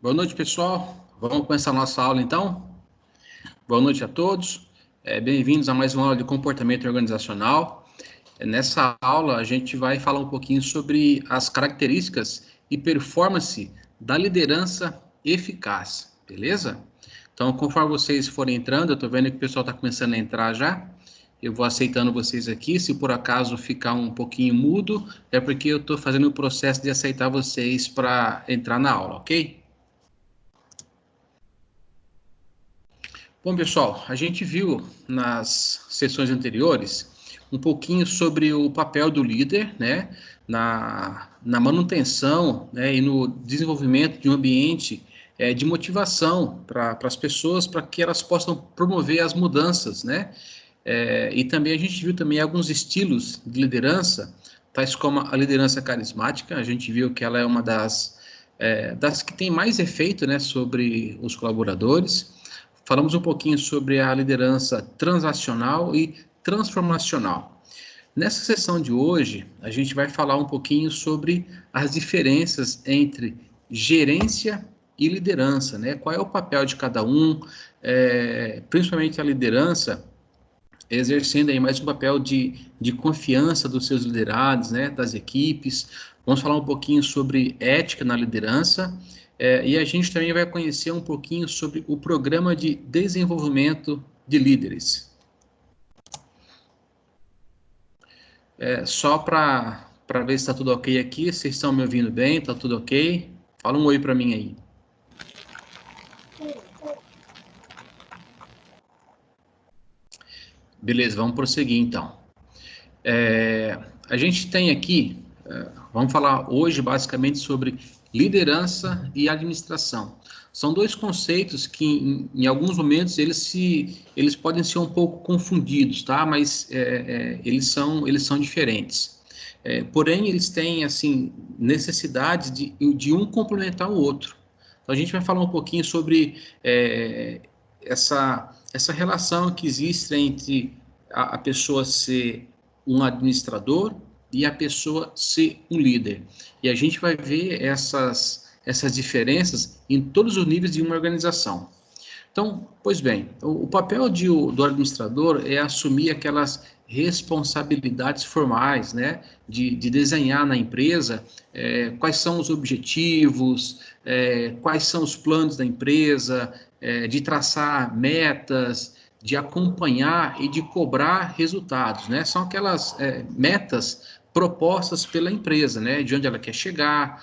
Boa noite, pessoal. Vamos começar a nossa aula, então? Boa noite a todos. Bem-vindos a mais uma aula de comportamento organizacional. Nessa aula, a gente vai falar um pouquinho sobre as características e performance da liderança eficaz, beleza? Então, conforme vocês forem entrando, eu estou vendo que o pessoal está começando a entrar já. Eu vou aceitando vocês aqui. Se por acaso ficar um pouquinho mudo, é porque eu estou fazendo o processo de aceitar vocês para entrar na aula, ok? Bom, pessoal, a gente viu nas sessões anteriores um pouquinho sobre o papel do líder, né, na manutenção, né, e no desenvolvimento de um ambiente de motivação para as pessoas, para que elas possam promover as mudanças, né, e também a gente viu também alguns estilos de liderança, tais como a liderança carismática. A gente viu que ela é uma das que tem mais efeito, né, sobre os colaboradores. Falamos um pouquinho sobre a liderança transacional e transformacional. Nessa sessão de hoje, a gente vai falar um pouquinho sobre as diferenças entre gerência e liderança, né? Qual é o papel de cada um, principalmente a liderança, exercendo aí mais um papel de confiança dos seus liderados, né, das equipes. Vamos falar um pouquinho sobre ética na liderança, e a gente também vai conhecer um pouquinho sobre o programa de desenvolvimento de líderes. Só para ver se está tudo ok aqui, vocês estão me ouvindo bem, está tudo ok? Fala um oi para mim aí. Beleza, vamos prosseguir então. A gente tem aqui, vamos falar hoje basicamente sobre liderança e administração. São dois conceitos que, em alguns momentos, eles podem ser um pouco confundidos, tá? Mas eles são diferentes. Porém, eles têm, assim, necessidade de um complementar o outro. Então, a gente vai falar um pouquinho sobre essa relação que existe entre a pessoa ser um administrador e a pessoa ser um líder. E a gente vai ver essas diferenças em todos os níveis de uma organização. Então, pois bem, o papel do administrador é assumir aquelas responsabilidades formais, né, de desenhar na empresa quais são os objetivos, quais são os planos da empresa, de traçar metas, de acompanhar e de cobrar resultados, né? São aquelas metas propostas pela empresa, né? De onde ela quer chegar,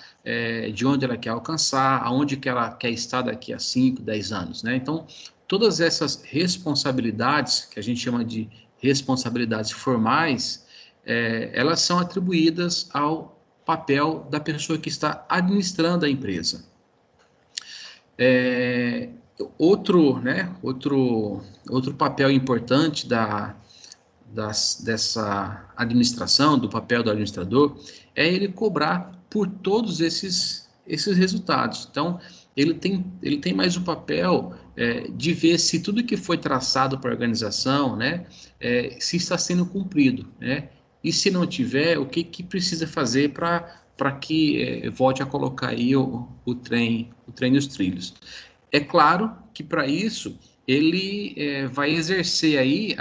de onde ela quer alcançar, aonde que ela quer estar daqui a 5, 10 anos, né? Então, todas essas responsabilidades, que a gente chama de responsabilidades formais, elas são atribuídas ao papel da pessoa que está administrando a empresa. Outro papel importante dessa administração, do papel do administrador, é ele cobrar por todos esses resultados. Então, ele tem mais o papel de ver se tudo que foi traçado para a organização, né, se está sendo cumprido, né? E se não tiver, o que precisa fazer para que volte a colocar aí o trem nos trilhos. É claro que para isso ele vai exercer aí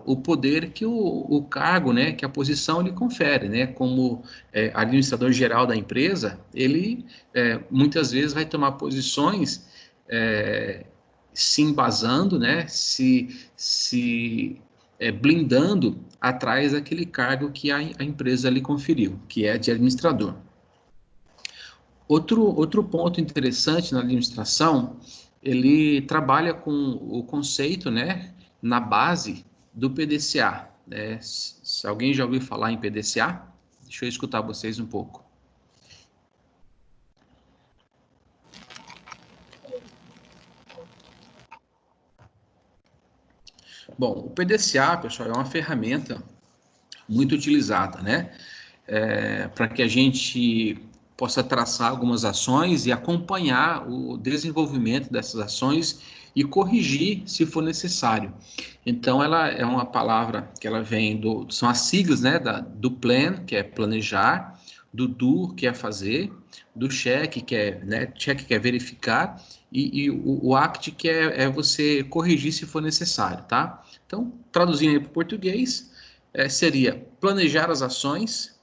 o poder que o cargo, né, que a posição lhe confere, né, como administrador geral da empresa. Ele muitas vezes vai tomar posições se embasando, né, se blindando atrás daquele cargo que a empresa lhe conferiu, que é de administrador. Outro ponto interessante na administração, ele trabalha com o conceito, né, na base do PDCA. Né? Se alguém já ouviu falar em PDCA, deixa eu escutar vocês um pouco. Bom, o PDCA, pessoal, é uma ferramenta muito utilizada, né, para que a gente possa traçar algumas ações e acompanhar o desenvolvimento dessas ações e corrigir se for necessário. Então, ela é uma palavra que ela vem são as siglas, né, do plan, que é planejar, do do, que é fazer, do check, que é, né, check, que é verificar, e o act, que é você corrigir se for necessário, tá? Então, traduzindo aí para o português, seria planejar as ações,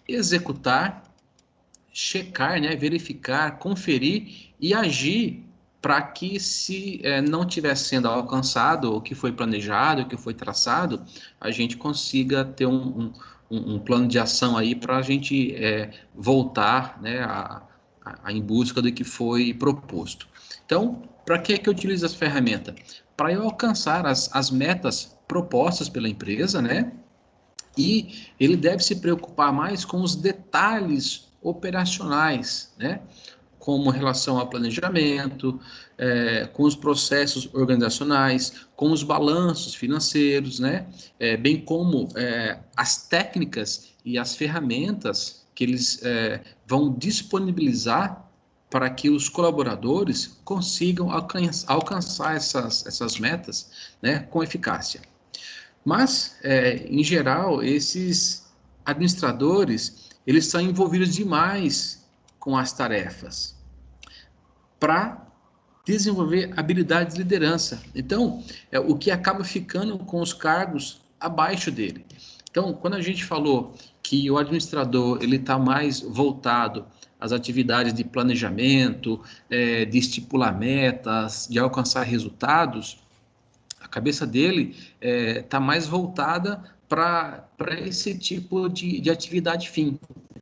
executar, checar, né, verificar, conferir e agir para que, se não estiver sendo alcançado o que foi planejado, o que foi traçado, a gente consiga ter um plano de ação aí para a gente voltar, né, em busca do que foi proposto. Então, para que eu utilizo essa ferramenta? Para eu alcançar as metas propostas pela empresa, né? E ele deve se preocupar mais com os detalhes operacionais, né? Como relação ao planejamento, com os processos organizacionais, com os balanços financeiros, né? Bem como as técnicas e as ferramentas que eles vão disponibilizar para que os colaboradores consigam alcançar essas metas, né, com eficácia. Mas, em geral, esses administradores, eles são envolvidos demais com as tarefas para desenvolver habilidades de liderança. Então, o que acaba ficando com os cargos abaixo dele. Então, quando a gente falou que o administrador ele está mais voltado às atividades de planejamento, de estipular metas, de alcançar resultados, a cabeça dele está mais voltada para esse tipo de atividade fim.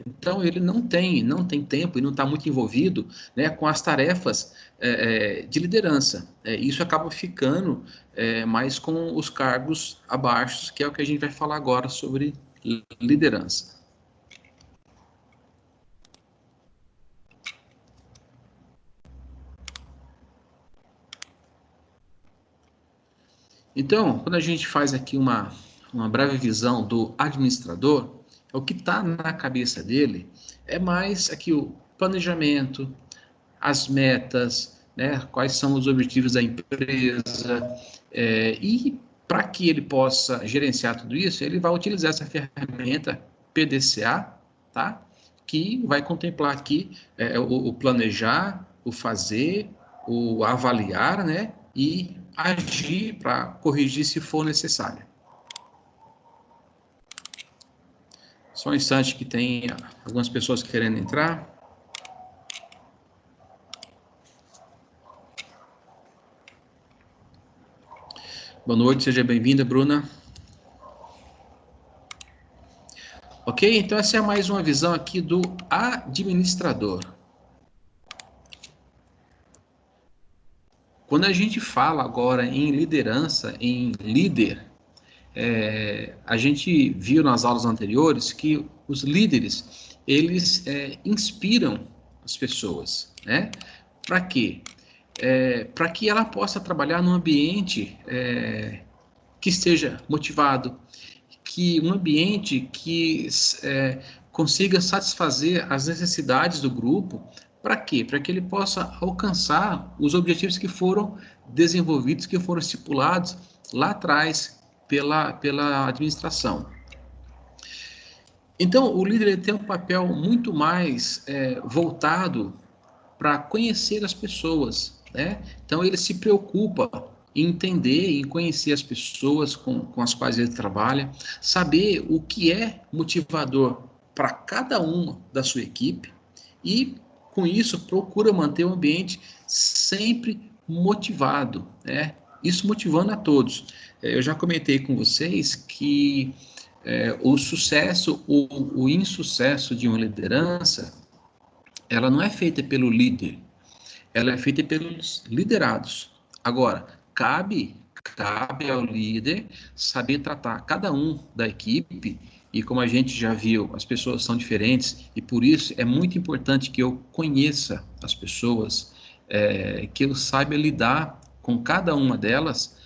Então, ele não tem tempo e não está muito envolvido, né, com as tarefas de liderança. Isso acaba ficando mais com os cargos abaixo, que é o que a gente vai falar agora sobre liderança. Então, quando a gente faz aqui uma breve visão do administrador, o que está na cabeça dele é mais aqui o planejamento, as metas, né, quais são os objetivos da empresa, e para que ele possa gerenciar tudo isso, ele vai utilizar essa ferramenta PDCA, tá? Que vai contemplar aqui o planejar, o fazer, o avaliar, né? E agir para corrigir se for necessário. Só um instante que tem algumas pessoas querendo entrar. Boa noite, seja bem-vinda, Bruna. Ok? Então, essa é mais uma visão aqui do administrador. Quando a gente fala agora em liderança, em líder, a gente viu nas aulas anteriores que os líderes, eles inspiram as pessoas, né? Para quê? Para que ela possa trabalhar num ambiente que esteja motivado, que um ambiente que consiga satisfazer as necessidades do grupo. Para quê? Para que ele possa alcançar os objetivos que foram desenvolvidos, que foram estipulados lá atrás pela administração. Então, o líder ele tem um papel muito mais voltado para conhecer as pessoas, né? Então, ele se preocupa em entender, em conhecer as pessoas com as quais ele trabalha, saber o que é motivador para cada uma da sua equipe e, com isso, procura manter o ambiente sempre motivado, né? Isso motivando a todos. Eu já comentei com vocês que o sucesso ou o insucesso de uma liderança, ela não é feita pelo líder, ela é feita pelos liderados. Agora, cabe ao líder saber tratar cada um da equipe, e como a gente já viu, as pessoas são diferentes, e por isso é muito importante que eu conheça as pessoas, que eu saiba lidar com cada uma delas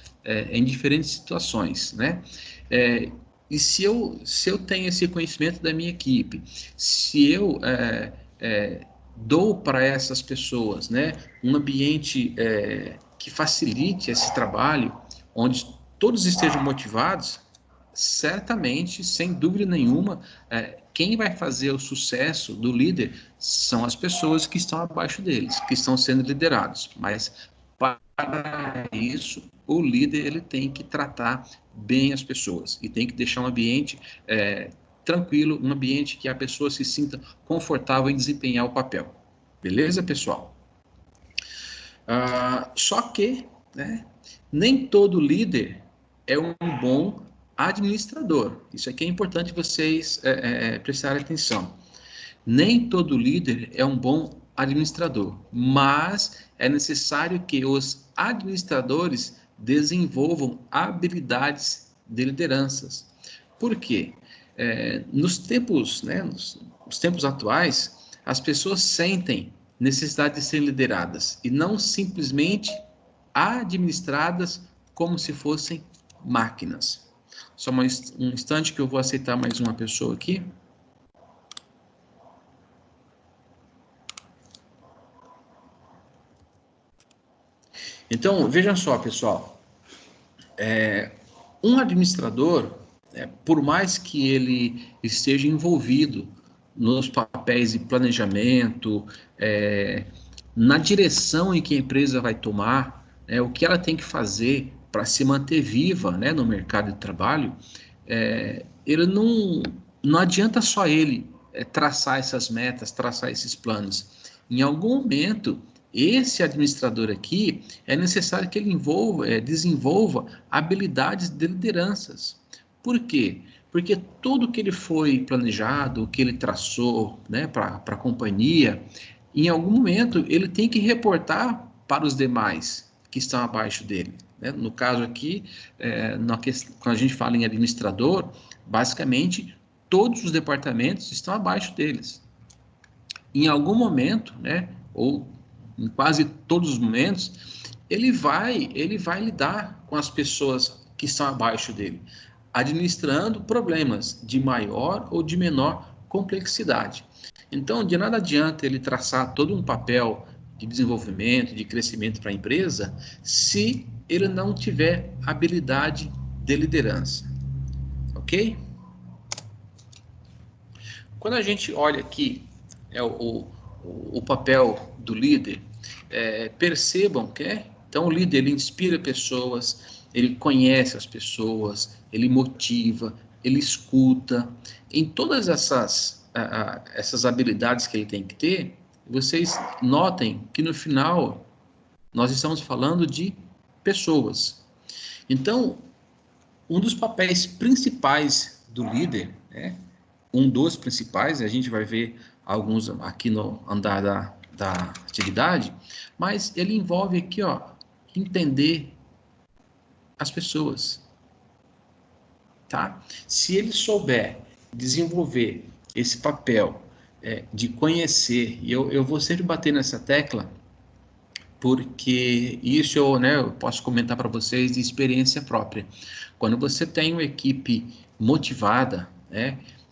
em diferentes situações, né? E se eu tenho esse conhecimento da minha equipe, se eu dou para essas pessoas, né, um ambiente que facilite esse trabalho, onde todos estejam motivados, certamente, sem dúvida nenhuma, quem vai fazer o sucesso do líder são as pessoas que estão abaixo deles, que estão sendo liderados. Mas para isso, o líder ele tem que tratar bem as pessoas e tem que deixar um ambiente tranquilo, um ambiente que a pessoa se sinta confortável em desempenhar o papel. Beleza, pessoal? Só que, né, nem todo líder é um bom administrador. Isso aqui é importante vocês prestarem atenção. Nem todo líder é um bom administrador, mas é necessário que os administradores desenvolvam habilidades de lideranças. Por quê? Nos tempos, né, nos tempos atuais, as pessoas sentem necessidade de serem lideradas e não simplesmente administradas como se fossem máquinas. Só um instante que eu vou aceitar mais uma pessoa aqui. Então, vejam só, pessoal. Um administrador, por mais que ele esteja envolvido nos papéis de planejamento, na direção em que a empresa vai tomar, o que ela tem que fazer para se manter viva, né, no mercado de trabalho, ele não adianta só ele traçar essas metas, traçar esses planos. Em algum momento, esse administrador aqui, é necessário que ele desenvolva habilidades de lideranças. Por quê? Porque tudo que ele foi planejado, que ele traçou, né, para a companhia, em algum momento ele tem que reportar para os demais que estão abaixo dele. Né? No caso aqui, quando a gente fala em administrador, basicamente todos os departamentos estão abaixo deles. Em algum momento, né, ou em quase todos os momentos, ele vai lidar com as pessoas que estão abaixo dele, administrando problemas de maior ou de menor complexidade. Então, de nada adianta ele traçar todo um papel de desenvolvimento, de crescimento para a empresa, se ele não tiver habilidade de liderança. Ok? Quando a gente olha aqui o papel do líder, percebam que então o líder ele inspira pessoas, ele conhece as pessoas, ele motiva, ele escuta. Em todas essas habilidades que ele tem que ter, vocês notem que no final nós estamos falando de pessoas. Então, um dos papéis principais do líder, um dos principais, a gente vai ver alguns aqui no andar da atividade, mas ele envolve aqui, entender as pessoas, tá? Se ele souber desenvolver esse papel de conhecer, e eu vou sempre bater nessa tecla, porque isso eu posso comentar para vocês de experiência própria. Quando você tem uma equipe motivada,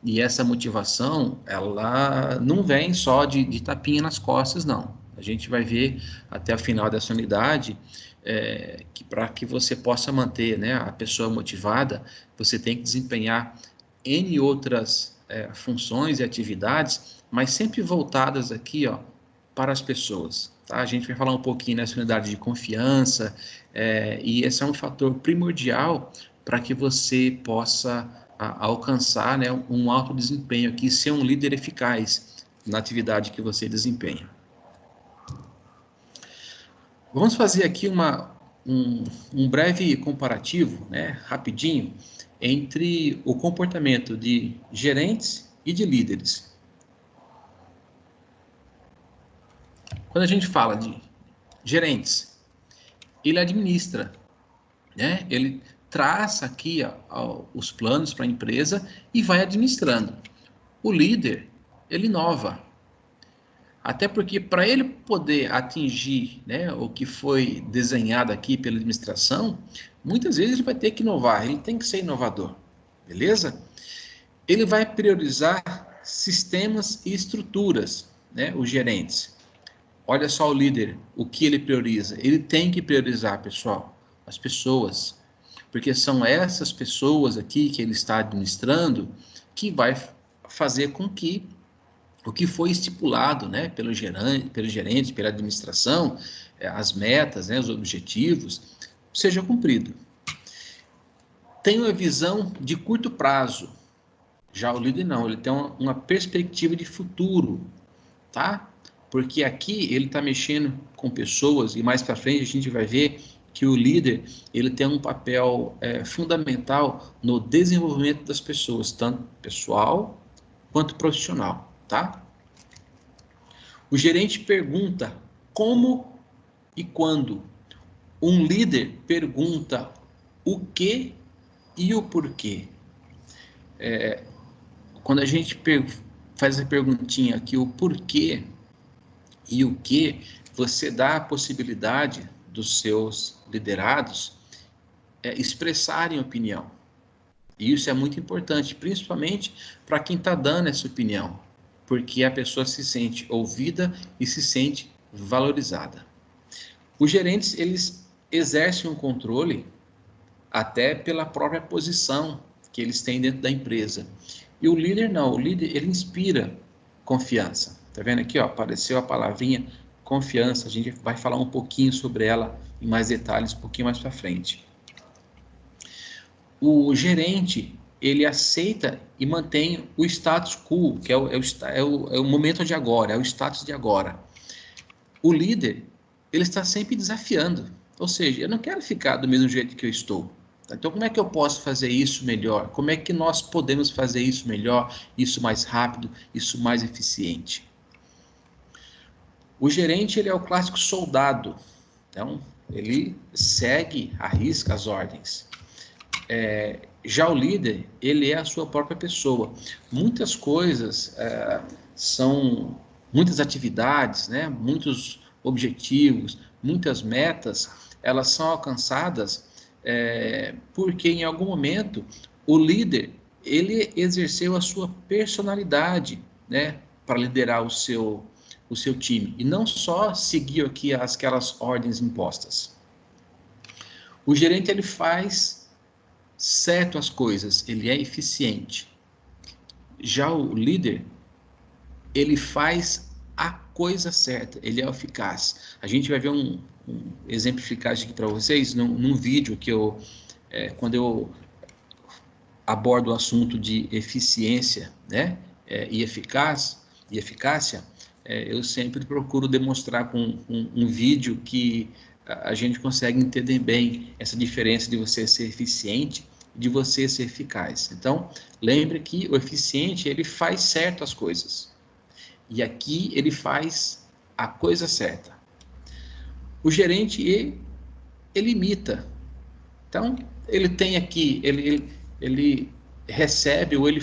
e essa motivação, ela não vem só de tapinha nas costas, não. A gente vai ver até o final dessa unidade que para que você possa manter, né, a pessoa motivada, você tem que desempenhar N outras funções e atividades, mas sempre voltadas aqui, para as pessoas. Tá? A gente vai falar um pouquinho nessa unidade de confiança, e esse é um fator primordial para que você possa alcançar, né, um alto desempenho aqui, ser um líder eficaz na atividade que você desempenha. Vamos fazer aqui um breve comparativo, né, rapidinho, entre o comportamento de gerentes e de líderes. Quando a gente fala de gerentes, ele administra, né? Ele traça aqui os planos para a empresa e vai administrando. O líder, ele inova. Até porque para ele poder atingir, né, o que foi desenhado aqui pela administração, muitas vezes ele vai ter que inovar, ele tem que ser inovador, beleza? Ele vai priorizar sistemas e estruturas, né, os gerentes. Olha só o líder, o que ele prioriza. Ele tem que priorizar, pessoal, as pessoas. porque são essas pessoas aqui que ele está administrando que vai fazer com que o que foi estipulado, né, pelo gerente, pela administração, as metas, né, os objetivos, seja cumprido. Tem uma visão de curto prazo. Já o líder não, ele tem uma perspectiva de futuro, tá? Porque aqui ele está mexendo com pessoas e mais para frente a gente vai ver que o líder ele tem um papel fundamental no desenvolvimento das pessoas, tanto pessoal quanto profissional, tá? O gerente pergunta como e quando. Um líder pergunta o que e o porquê. Quando a gente faz a perguntinha aqui, o porquê e o que, você dá a possibilidade dos seus liderados expressarem opinião. E isso é muito importante, principalmente para quem está dando essa opinião, porque a pessoa se sente ouvida e se sente valorizada. Os gerentes, eles exercem um controle até pela própria posição que eles têm dentro da empresa. E o líder não, o líder ele inspira confiança. Tá vendo aqui, ó, apareceu a palavrinha confiança, a gente vai falar um pouquinho sobre ela em mais detalhes um pouquinho mais para frente. O gerente, ele aceita e mantém o status quo, que é o momento de agora, é o status de agora. O líder, ele está sempre desafiando, ou seja, eu não quero ficar do mesmo jeito que eu estou. Então, como é que eu posso fazer isso melhor? Como é que nós podemos fazer isso melhor, isso mais rápido, isso mais eficiente? O gerente, ele é o clássico soldado. Então, ele segue, arrisca as ordens. Já o líder, ele é a sua própria pessoa. Muitas coisas são, muitas atividades, né, muitos objetivos, muitas metas, elas são alcançadas porque em algum momento o líder, ele exerceu a sua personalidade, né, para liderar o seu time, e não só seguir aqui aquelas ordens impostas. O gerente, ele faz certo as coisas, ele é eficiente. Já o líder, ele faz a coisa certa, ele é eficaz. A gente vai ver um exemplificagem aqui para vocês num vídeo que quando eu abordo o assunto de eficiência, né, e eficácia, eu sempre procuro demonstrar com um vídeo que a gente consegue entender bem essa diferença de você ser eficiente e de você ser eficaz. Então, lembre que o eficiente, ele faz certo as coisas. E aqui ele faz a coisa certa. O gerente, ele imita. Então, ele tem aqui, ele recebe ou ele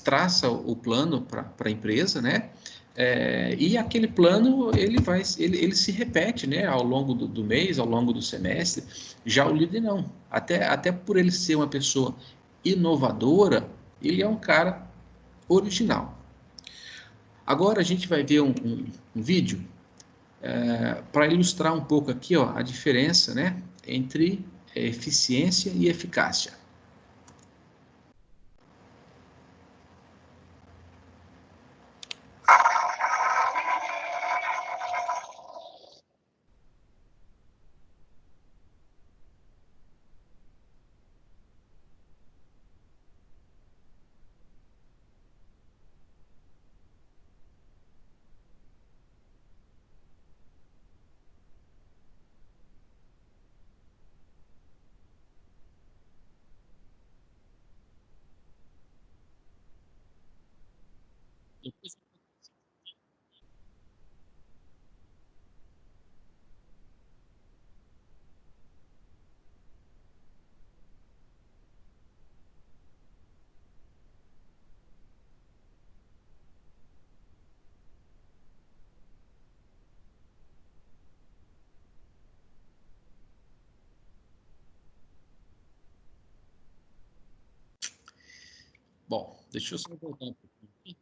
traça o plano para a empresa, né? E aquele plano ele se repete, né? Ao longo do mês, ao longo do semestre. Já o líder não. Até por ele ser uma pessoa inovadora, ele é um cara original. Agora a gente vai ver um vídeo para ilustrar um pouco aqui, ó, a diferença, né, entre eficiência e eficácia. Bom, deixa eu só voltar um pouquinho aqui.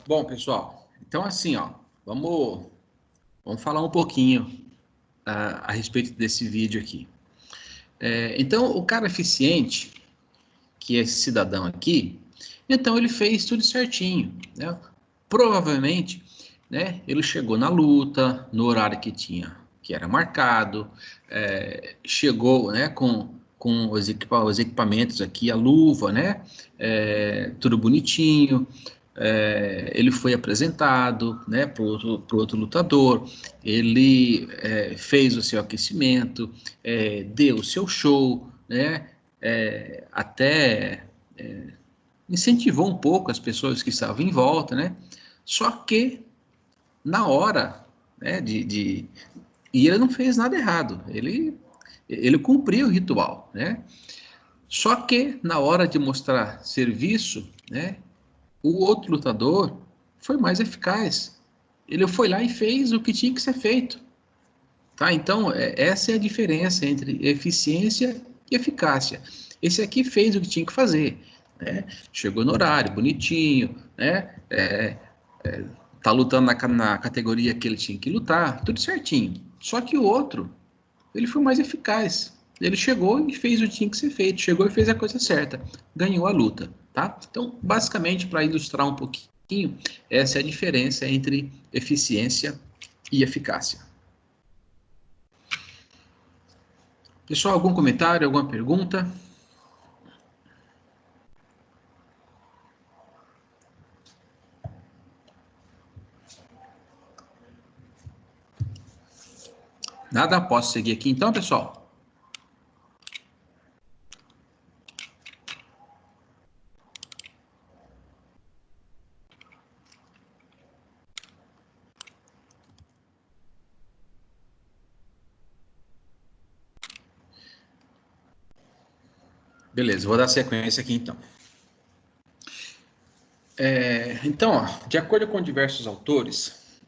Bom, pessoal, então assim, ó, vamos falar um pouquinho a respeito desse vídeo aqui. Então, o cara eficiente, que é esse cidadão aqui, então ele fez tudo certinho, né? Provavelmente, né, ele chegou na luta, no horário que era marcado, chegou, né, com os equipamentos aqui, a luva, né, tudo bonitinho, ele foi apresentado, né, para o outro lutador, ele fez o seu aquecimento, deu o seu show, né, até incentivou um pouco as pessoas que estavam em volta, né? Só que na hora, né, e ele não fez nada errado, ele cumpriu o ritual, né? Só que na hora de mostrar serviço, né, o outro lutador foi mais eficaz. Ele foi lá e fez o que tinha que ser feito, tá? Então, essa é a diferença entre eficiência e eficácia. Esse aqui fez o que tinha que fazer, né? Chegou no horário, bonitinho, né? Tá lutando na categoria que ele tinha que lutar, tudo certinho. Só que o outro, ele foi mais eficaz. Ele chegou e fez o que tinha que ser feito, chegou e fez a coisa certa, ganhou a luta, tá? Então, basicamente, para ilustrar um pouquinho, essa é a diferença entre eficiência e eficácia. Pessoal, algum comentário, alguma pergunta? Nada? Posso seguir aqui então, pessoal? Beleza, vou dar sequência aqui então. Então, ó, de acordo com diversos autores,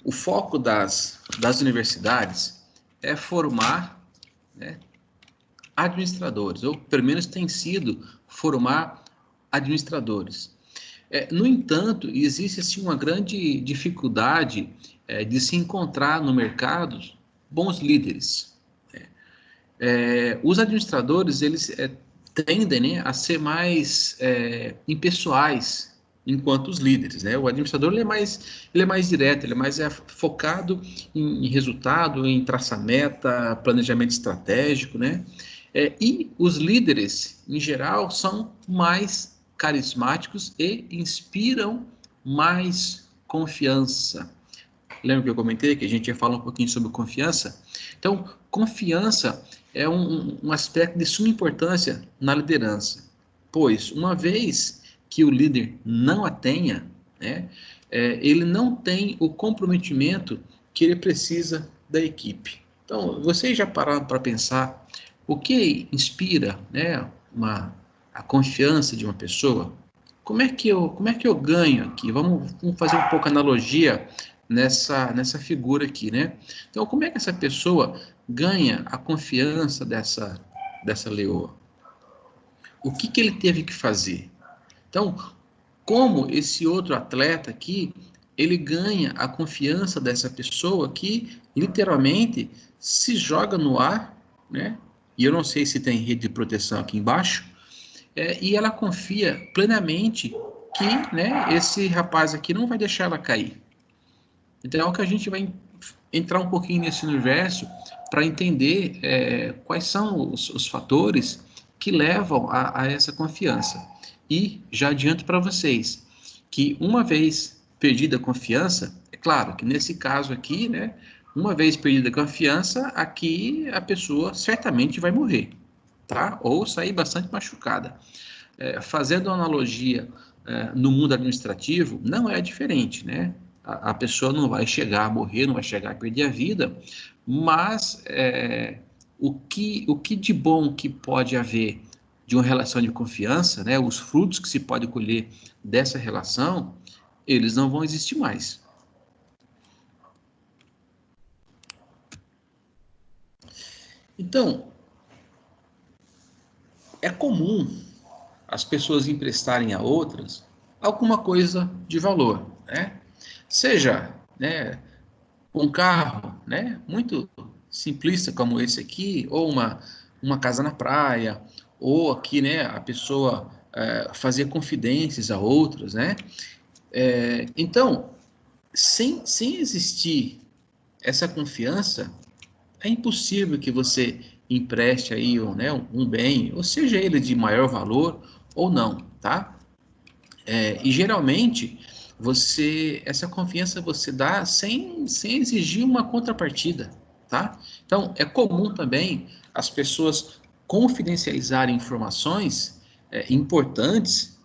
o foco das universidades é formar, né, administradores, ou pelo menos tem sido formar administradores. No entanto, existe assim, uma grande dificuldade de se encontrar no mercado bons líderes. Os administradores, eles tendem, né, a ser mais impessoais enquanto os líderes, né? O administrador ele é mais direto, ele é mais focado em resultado, em traçar meta, planejamento estratégico, né? E os líderes, em geral, são mais carismáticos e inspiram mais confiança. Lembra que eu comentei que a gente ia falar um pouquinho sobre confiança? Então, confiança é um aspecto de suma importância na liderança, pois uma vez que o líder não a tenha, né, ele não tem o comprometimento que ele precisa da equipe. Então, vocês já pararam para pensar o que inspira, né, a confiança de uma pessoa? Como é que eu ganho aqui? Vamos fazer um pouco analogia nessa figura aqui, né? Então, como é que essa pessoa ganha a confiança dessa leoa? O que ele teve que fazer? Então, como esse outro atleta aqui, ele ganha a confiança dessa pessoa que literalmente se joga no ar, né? E eu não sei se tem rede de proteção aqui embaixo, e ela confia plenamente que, né, esse rapaz aqui não vai deixar ela cair. Então, é o que a gente vai entrar um pouquinho nesse universo para entender quais são os fatores que levam a essa confiança. E já adianto para vocês que uma vez perdida a confiança, é claro que nesse caso aqui, né, uma vez perdida a confiança, aqui a pessoa certamente vai morrer, tá? Ou sair bastante machucada. Fazendo uma analogia no mundo administrativo, não é diferente, né? A pessoa não vai chegar a morrer, não vai chegar a perder a vida, mas o que de bom que pode haver de uma relação de confiança, né? Os frutos que se pode colher dessa relação, eles não vão existir mais. Então, é comum as pessoas emprestarem a outras alguma coisa de valor, né? Seja, né, um carro, né, muito simplista como esse aqui, ou uma casa na praia, ou aqui, né, a pessoa fazer confidências a outros, né? Então, sem existir essa confiança, é impossível que você empreste aí né, um bem, ou seja ele de maior valor ou não, tá? E geralmente essa confiança você dá sem exigir uma contrapartida, tá? Então é comum também as pessoas confidencializarem informações importantes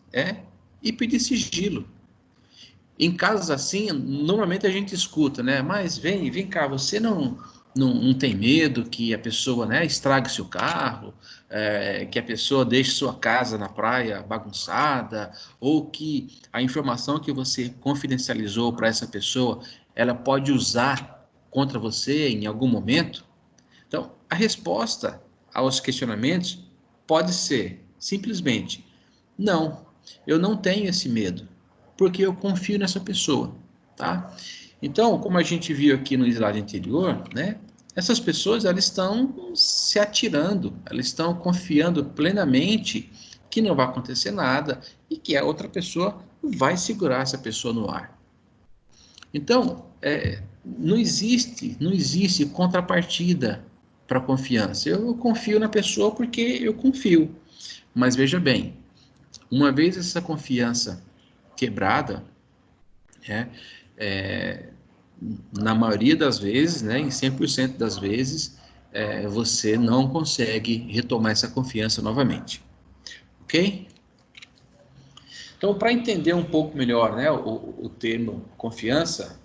e pedir sigilo. Em casos assim, normalmente a gente escuta, né? Mas vem cá, você não tem medo que a pessoa, né, estrague seu carro, que a pessoa deixe sua casa na praia bagunçada, ou que a informação que você confidencializou para essa pessoa, ela pode usar contra você em algum momento? Então, a resposta aos questionamentos pode ser simplesmente: não, eu não tenho esse medo, porque eu confio nessa pessoa, tá? Então, como a gente viu aqui no slide anterior, né? Essas pessoas elas estão se atirando, elas estão confiando plenamente que não vai acontecer nada e que a outra pessoa vai segurar essa pessoa no ar. Então, não existe contrapartida para confiança. Eu confio na pessoa porque eu confio. Mas veja bem, uma vez essa confiança quebrada, né, é, na maioria das vezes, né, em 100% das vezes, você não consegue retomar essa confiança novamente. Ok? Então, para entender um pouco melhor, né, o termo confiança,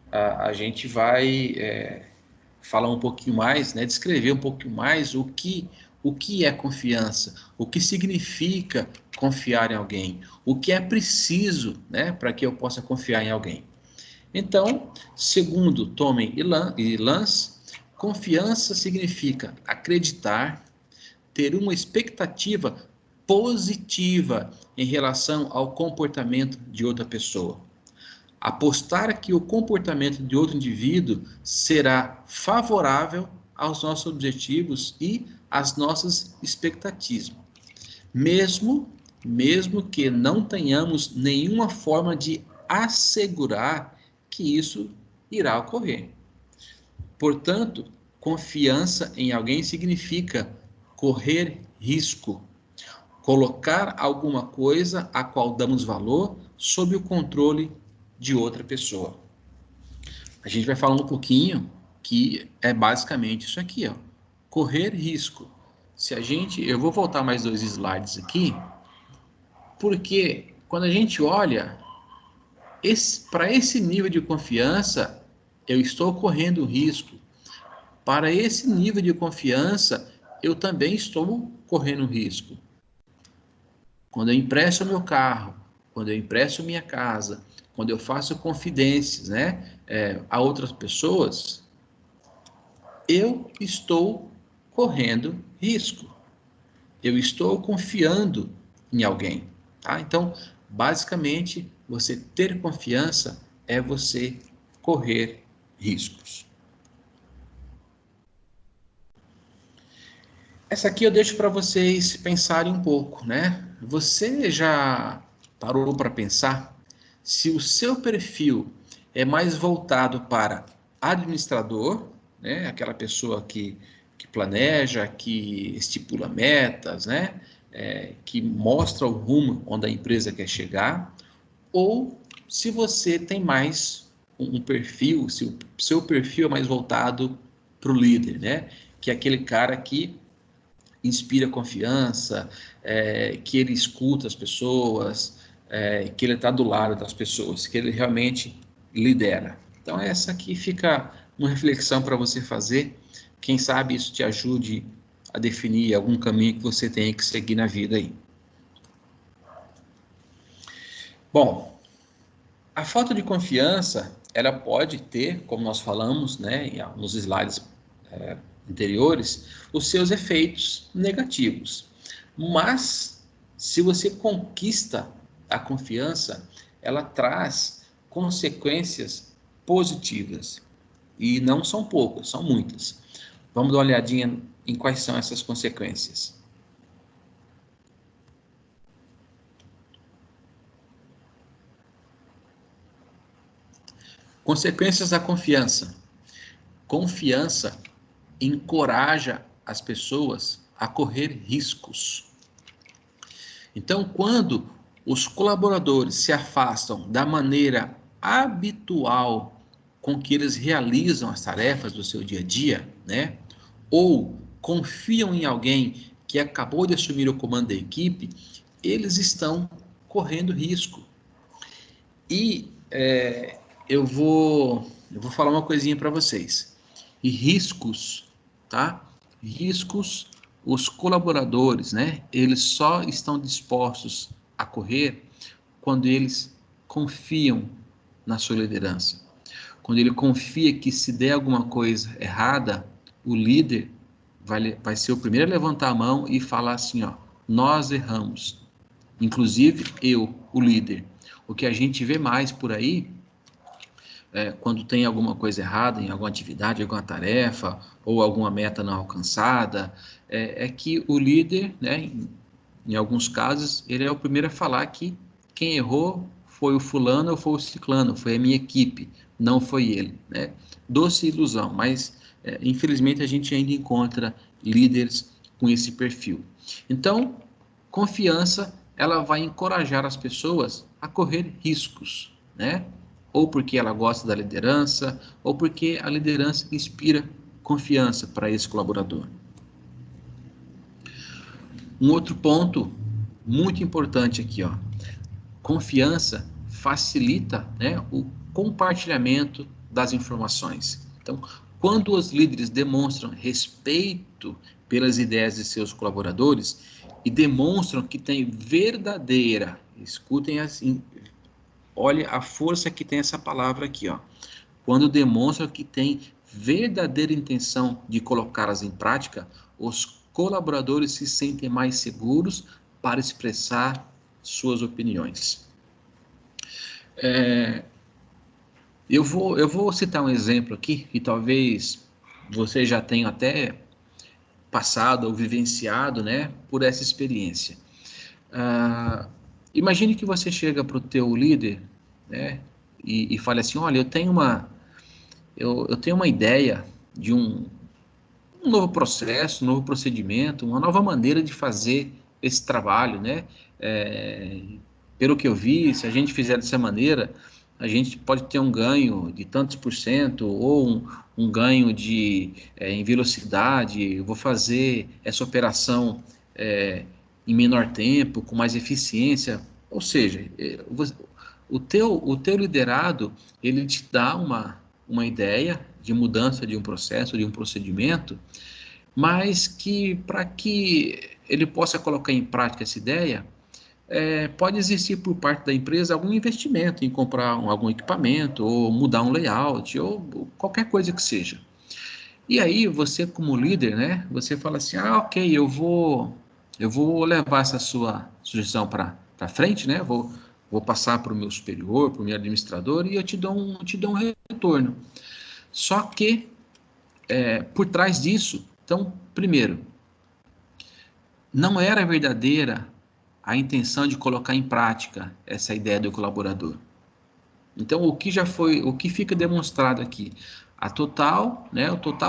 a gente vai falar um pouquinho mais, né, descrever um pouquinho mais o que é confiança, o que significa confiar em alguém, o que é preciso, né, para que eu possa confiar em alguém. Então, segundo Tomei e Lance, confiança significa acreditar, ter uma expectativa positiva em relação ao comportamento de outra pessoa. Apostar que o comportamento de outro indivíduo será favorável aos nossos objetivos e às nossas expectativas, mesmo que não tenhamos nenhuma forma de assegurar que isso irá ocorrer. Portanto, confiança em alguém significa correr risco, colocar alguma coisa a qual damos valor sob o controle de outra pessoa. A gente vai falar um pouquinho que é basicamente isso aqui, ó, correr risco. Eu vou voltar mais 2 slides aqui, porque quando a gente olha para esse nível de confiança, eu estou correndo risco. Para esse nível de confiança, eu também estou correndo risco. Quando eu empresto meu carro, quando eu empresto minha casa, quando eu faço confidências, né, a outras pessoas, eu estou correndo risco. Eu estou confiando em alguém, tá? Então, basicamente, você ter confiança é você correr riscos. Essa aqui eu deixo para vocês pensarem um pouco, né? Você já parou para pensar se o seu perfil é mais voltado para administrador, né? Aquela pessoa que planeja, que estipula metas, né? Que mostra o rumo onde a empresa quer chegar, ou se você tem mais um perfil, se o seu perfil é mais voltado para o líder, né? Que é aquele cara que inspira confiança, que ele escuta as pessoas, que ele está do lado das pessoas, que ele realmente lidera. Então essa aqui fica uma reflexão para você fazer. Quem sabe isso te ajude a definir algum caminho que você tem que seguir na vida aí. Bom, a falta de confiança, ela pode ter, como nós falamos, né, nos slides anteriores, os seus efeitos negativos. Mas, se você conquista a confiança, ela traz consequências positivas. E não são poucas, são muitas. Vamos dar uma olhadinha em quais são essas consequências. Consequências da confiança. Confiança encoraja as pessoas a correr riscos. Então, quando os colaboradores se afastam da maneira habitual com que eles realizam as tarefas do seu dia a dia, né? Ou confiam em alguém que acabou de assumir o comando da equipe, eles estão correndo risco. E eu vou falar uma coisinha para vocês. E riscos, tá? Riscos, os colaboradores, né? Eles só estão dispostos a correr quando eles confiam na sua liderança. Quando ele confia que se der alguma coisa errada, o líder vai ser o primeiro a levantar a mão e falar assim, ó, nós erramos. Inclusive eu, o líder. O que a gente vê mais por aí, quando tem alguma coisa errada em alguma atividade, alguma tarefa, ou alguma meta não alcançada, é que o líder, né, em alguns casos, ele é o primeiro a falar que quem errou foi o fulano ou foi o ciclano, foi a minha equipe, não foi ele, né? Doce ilusão, mas infelizmente a gente ainda encontra líderes com esse perfil. Então, confiança, ela vai encorajar as pessoas a correr riscos, né? Ou porque ela gosta da liderança, ou porque a liderança inspira confiança para esse colaborador. Um outro ponto muito importante aqui, ó. Confiança facilita, né, o compartilhamento das informações. Então, quando os líderes demonstram respeito pelas ideias de seus colaboradores e demonstram que tem verdadeira, escutem assim, olha a força que tem essa palavra aqui, ó. Quando demonstram que tem verdadeira intenção de colocá-las em prática, os colaboradores se sentem mais seguros para expressar suas opiniões. Eu vou citar um exemplo aqui, que talvez você já tenha até passado ou vivenciado, né, por essa experiência. Imagine que você chega para o teu líder, né, e fale assim, olha, eu tenho uma ideia de um novo processo, um novo procedimento, uma nova maneira de fazer esse trabalho, né? Pelo que eu vi, se a gente fizer dessa maneira, a gente pode ter um ganho de tantos por cento ou um ganho em velocidade. Eu vou fazer essa operação em menor tempo, com mais eficiência. Ou seja, o teu liderado, ele te dá uma ideia de mudança de um processo, de um procedimento, mas que para que ele possa colocar em prática essa ideia, pode existir por parte da empresa algum investimento em comprar algum equipamento, ou mudar um layout, ou qualquer coisa que seja. E aí você como líder, né, você fala assim, ok, eu vou levar essa sua sugestão para frente, né, vou passar para o meu superior, para o meu administrador, e eu te dou um retorno. Só que, por trás disso, então, primeiro, não era verdadeira a intenção de colocar em prática essa ideia do colaborador. Então, o que fica demonstrado aqui? A total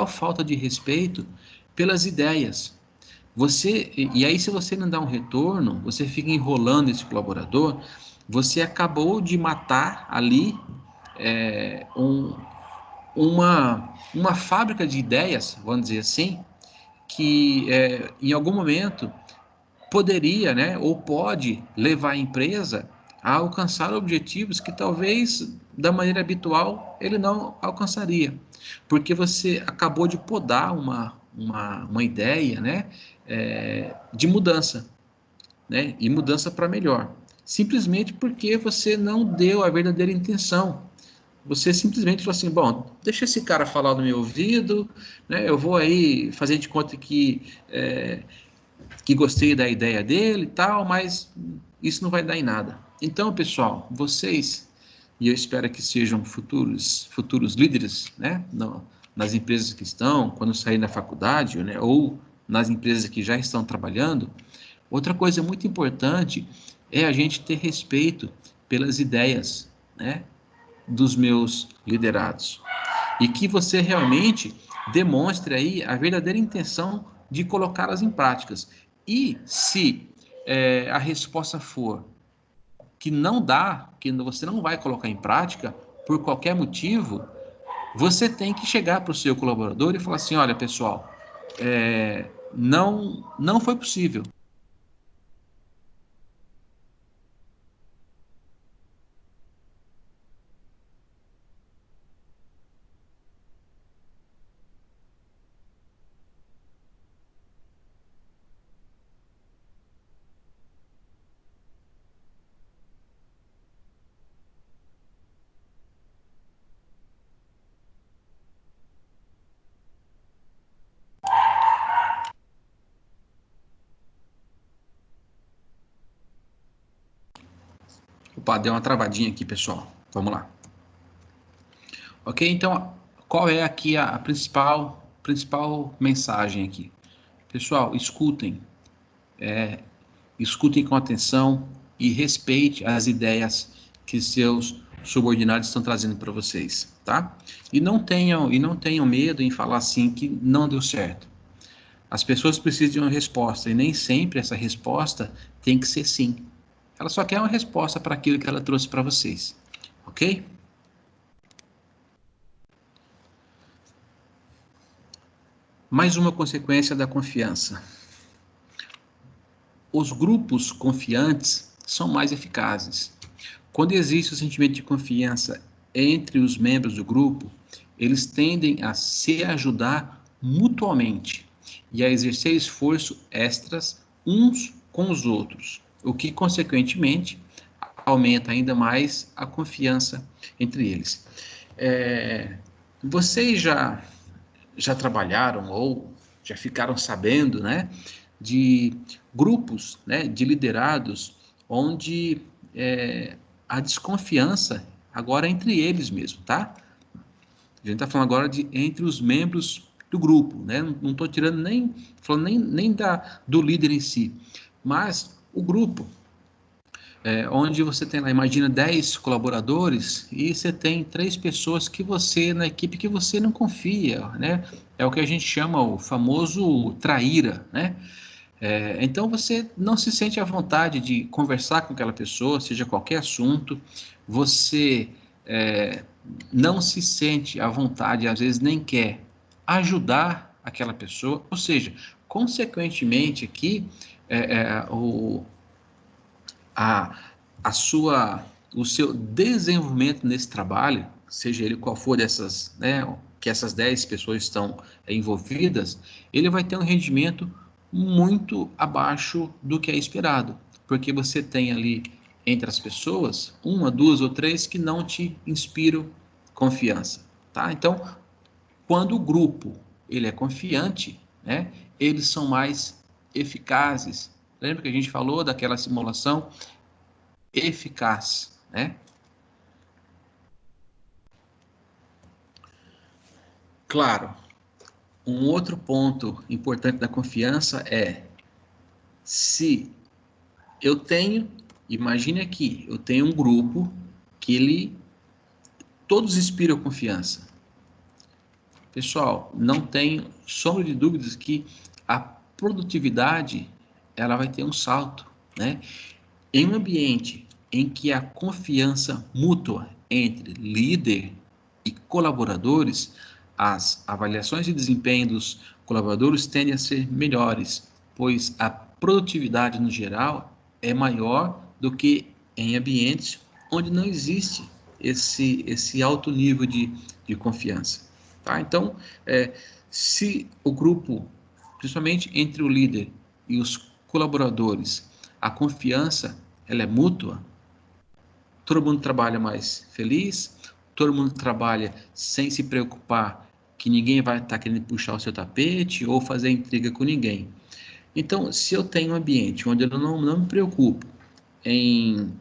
falta de respeito pelas ideias. E aí, se você não dá um retorno, você fica enrolando esse colaborador, você acabou de matar ali uma fábrica de ideias, vamos dizer assim, que em algum momento poderia, né, ou pode levar a empresa a alcançar objetivos que talvez da maneira habitual ele não alcançaria, porque você acabou de podar uma ideia, né, de mudança, né, e mudança para melhor, simplesmente porque você não deu a verdadeira intenção. Você simplesmente falou assim, bom, deixa esse cara falar no meu ouvido, né, eu vou aí fazer de conta que gostei da ideia dele e tal, mas isso não vai dar em nada. Então, pessoal, vocês, e eu espero que sejam futuros líderes, né, nas empresas que estão, quando saírem da faculdade, né, ou nas empresas que já estão trabalhando, outra coisa muito importante é a gente ter respeito pelas ideias, né, dos meus liderados. E que você realmente demonstre aí a verdadeira intenção de colocá-las em práticas. E se a resposta for que não dá, que você não vai colocar em prática, por qualquer motivo, você tem que chegar para o seu colaborador e falar assim, olha, pessoal, não foi possível. Opa, deu uma travadinha aqui, pessoal. Vamos lá. Ok? Então, qual é aqui a principal mensagem aqui? Pessoal, escutem com atenção e respeite as ideias que seus subordinados estão trazendo para vocês, tá? E não tenham medo em falar assim que não deu certo. As pessoas precisam de uma resposta e nem sempre essa resposta tem que ser sim. Ela só quer uma resposta para aquilo que ela trouxe para vocês, ok? Mais uma consequência da confiança. Os grupos confiantes são mais eficazes. Quando existe o sentimento de confiança entre os membros do grupo, eles tendem a se ajudar mutuamente e a exercer esforço extras uns com os outros, o que, consequentemente, aumenta ainda mais a confiança entre eles. Vocês já trabalharam ou já ficaram sabendo, né, de grupos, né, de liderados onde a desconfiança agora é entre eles mesmo, tá? A gente está falando agora de entre os membros do grupo, né? Não estou tirando falando nem do líder em si, mas o grupo, onde você tem lá, imagina 10 colaboradores e você tem 3 pessoas que você, na equipe, que você não confia, né? É o que a gente chama o famoso traíra, né? Então você não se sente à vontade de conversar com aquela pessoa, seja qualquer assunto, você não se sente à vontade, às vezes nem quer ajudar aquela pessoa, ou seja, consequentemente aqui, a, o seu desenvolvimento nesse trabalho, seja ele qual for dessas, né, que essas 10 pessoas estão envolvidas, ele vai ter um rendimento muito abaixo do que é esperado, porque você tem ali entre as pessoas, uma, duas ou três que não te inspiram confiança, tá? Então, quando o grupo ele é confiante, né, eles são mais eficazes. Lembra que a gente falou daquela simulação eficaz, né? Claro, um outro ponto importante da confiança é se eu tenho, imagine aqui, eu tenho um grupo que todos inspiram confiança. Pessoal, não tenho sombra de dúvidas que a produtividade ela vai ter um salto, né? Em um ambiente em que a confiança mútua entre líder e colaboradores, as avaliações de desempenho dos colaboradores tendem a ser melhores, pois a produtividade no geral é maior do que em ambientes onde não existe esse alto nível de confiança. Tá? Então, se o grupo, principalmente entre o líder e os colaboradores, a confiança ela é mútua, todo mundo trabalha mais feliz, todo mundo trabalha sem se preocupar que ninguém vai estar querendo puxar o seu tapete ou fazer intriga com ninguém. Então, se eu tenho um ambiente onde eu não me preocupo em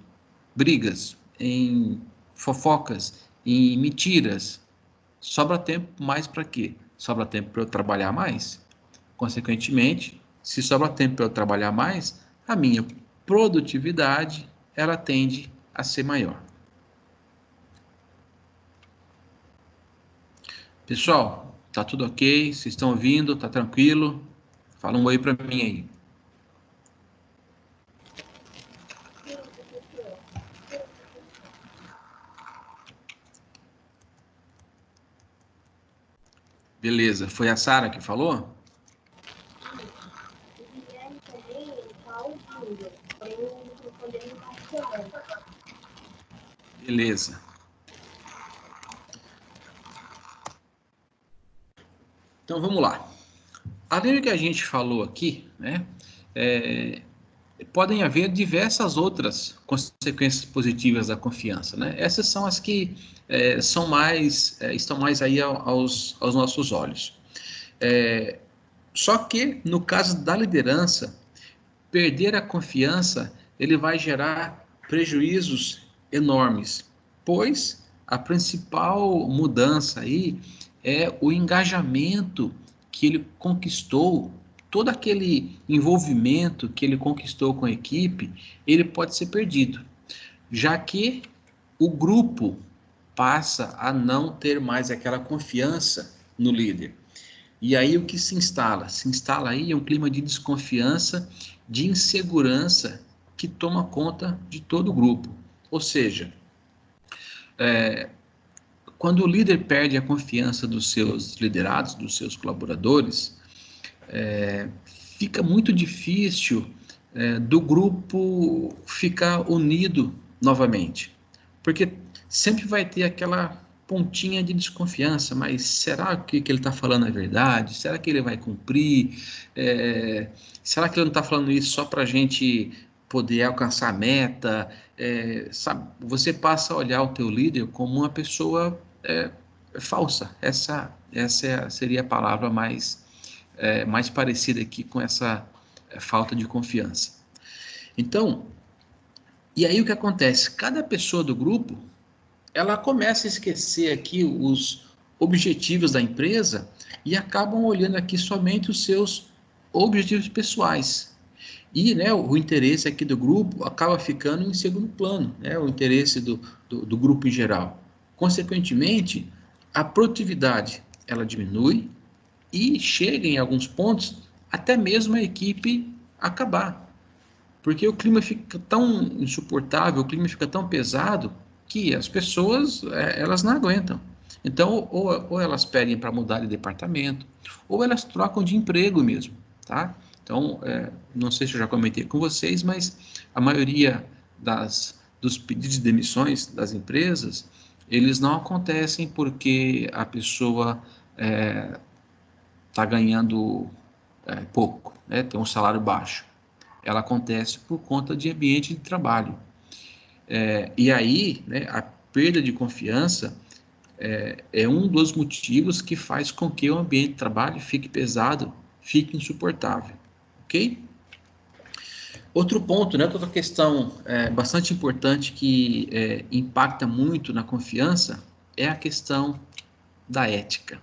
brigas, em fofocas, em mentiras, sobra tempo mais para quê? Sobra tempo para eu trabalhar mais. Consequentemente, se sobra tempo para eu trabalhar mais, a minha produtividade ela tende a ser maior. Pessoal, tá tudo ok? Vocês estão ouvindo? Tá tranquilo? Fala um oi para mim aí. Beleza, foi a Sara que falou? Beleza. Então vamos lá. Além do que a gente falou aqui, né, podem haver diversas outras consequências positivas da confiança, né? Essas são as que estão mais aí aos nossos olhos. Só que no caso da liderança, perder a confiança ele vai gerar prejuízos enormes, pois a principal mudança aí é o engajamento que ele conquistou, todo aquele envolvimento que ele conquistou com a equipe, ele pode ser perdido, já que o grupo passa a não ter mais aquela confiança no líder. E aí o que se instala? Se instala aí um clima de desconfiança, de insegurança que toma conta de todo o grupo. Ou seja, quando o líder perde a confiança dos seus liderados, dos seus colaboradores, fica muito difícil do grupo ficar unido novamente. Porque sempre vai ter aquela pontinha de desconfiança, mas será que o que ele está falando é verdade? Será que ele vai cumprir? Será que ele não está falando isso só para a gente poder alcançar a meta? Sabe, você passa a olhar o teu líder como uma pessoa falsa. Essa seria a palavra mais parecida aqui com essa falta de confiança. Então, e aí o que acontece? Cada pessoa do grupo ela começa a esquecer aqui os objetivos da empresa e acabam olhando aqui somente os seus objetivos pessoais. E né, o interesse aqui do grupo acaba ficando em segundo plano, né, o interesse do grupo em geral. Consequentemente, a produtividade ela diminui e chega em alguns pontos até mesmo a equipe acabar. Porque o clima fica tão insuportável, o clima fica tão pesado que as pessoas elas não aguentam. Então, ou elas pedem para mudar de departamento, ou elas trocam de emprego mesmo, tá? Então, não sei se eu já comentei com vocês, mas a maioria dos pedidos de demissões das empresas, eles não acontecem porque a pessoa está ganhando pouco, né? Tem um salário baixo. Ela acontece por conta de ambiente de trabalho. E aí, né, a perda de confiança é um dos motivos que faz com que o ambiente de trabalho fique pesado, fique insuportável, ok? Outro ponto, né, outra questão bastante importante que impacta muito na confiança é a questão da ética.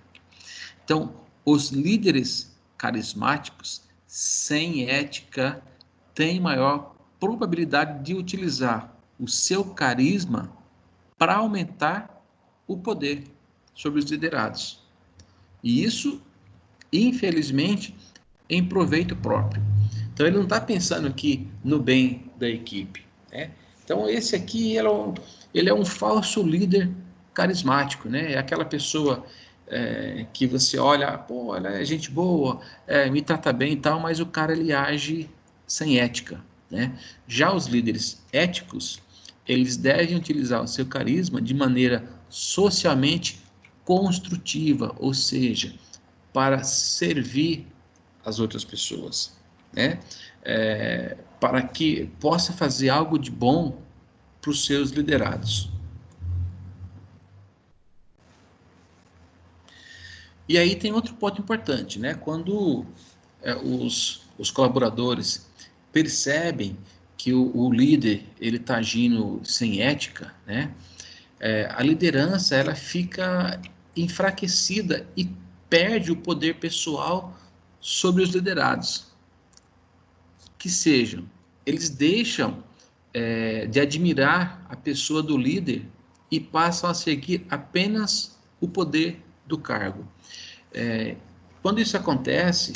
Então, os líderes carismáticos sem ética têm maior probabilidade de utilizar o seu carisma para aumentar o poder sobre os liderados. E isso, infelizmente, em proveito próprio. Então, ele não está pensando aqui no bem da equipe, né? Então, esse aqui ele é um falso líder carismático, né? É aquela pessoa que você olha, pô, ela é gente boa, me trata bem e tal, mas o cara ele age sem ética, né? Já os líderes éticos, eles devem utilizar o seu carisma de maneira socialmente construtiva, ou seja, para servir as outras pessoas, né? Para que possa fazer algo de bom para os seus liderados. E aí tem outro ponto importante, né? Quando os colaboradores percebem que o líder ele está agindo sem ética, né? A liderança ela fica enfraquecida e perde o poder pessoal sobre os liderados. Que sejam, eles deixam de admirar a pessoa do líder e passam a seguir apenas o poder do cargo. Quando isso acontece,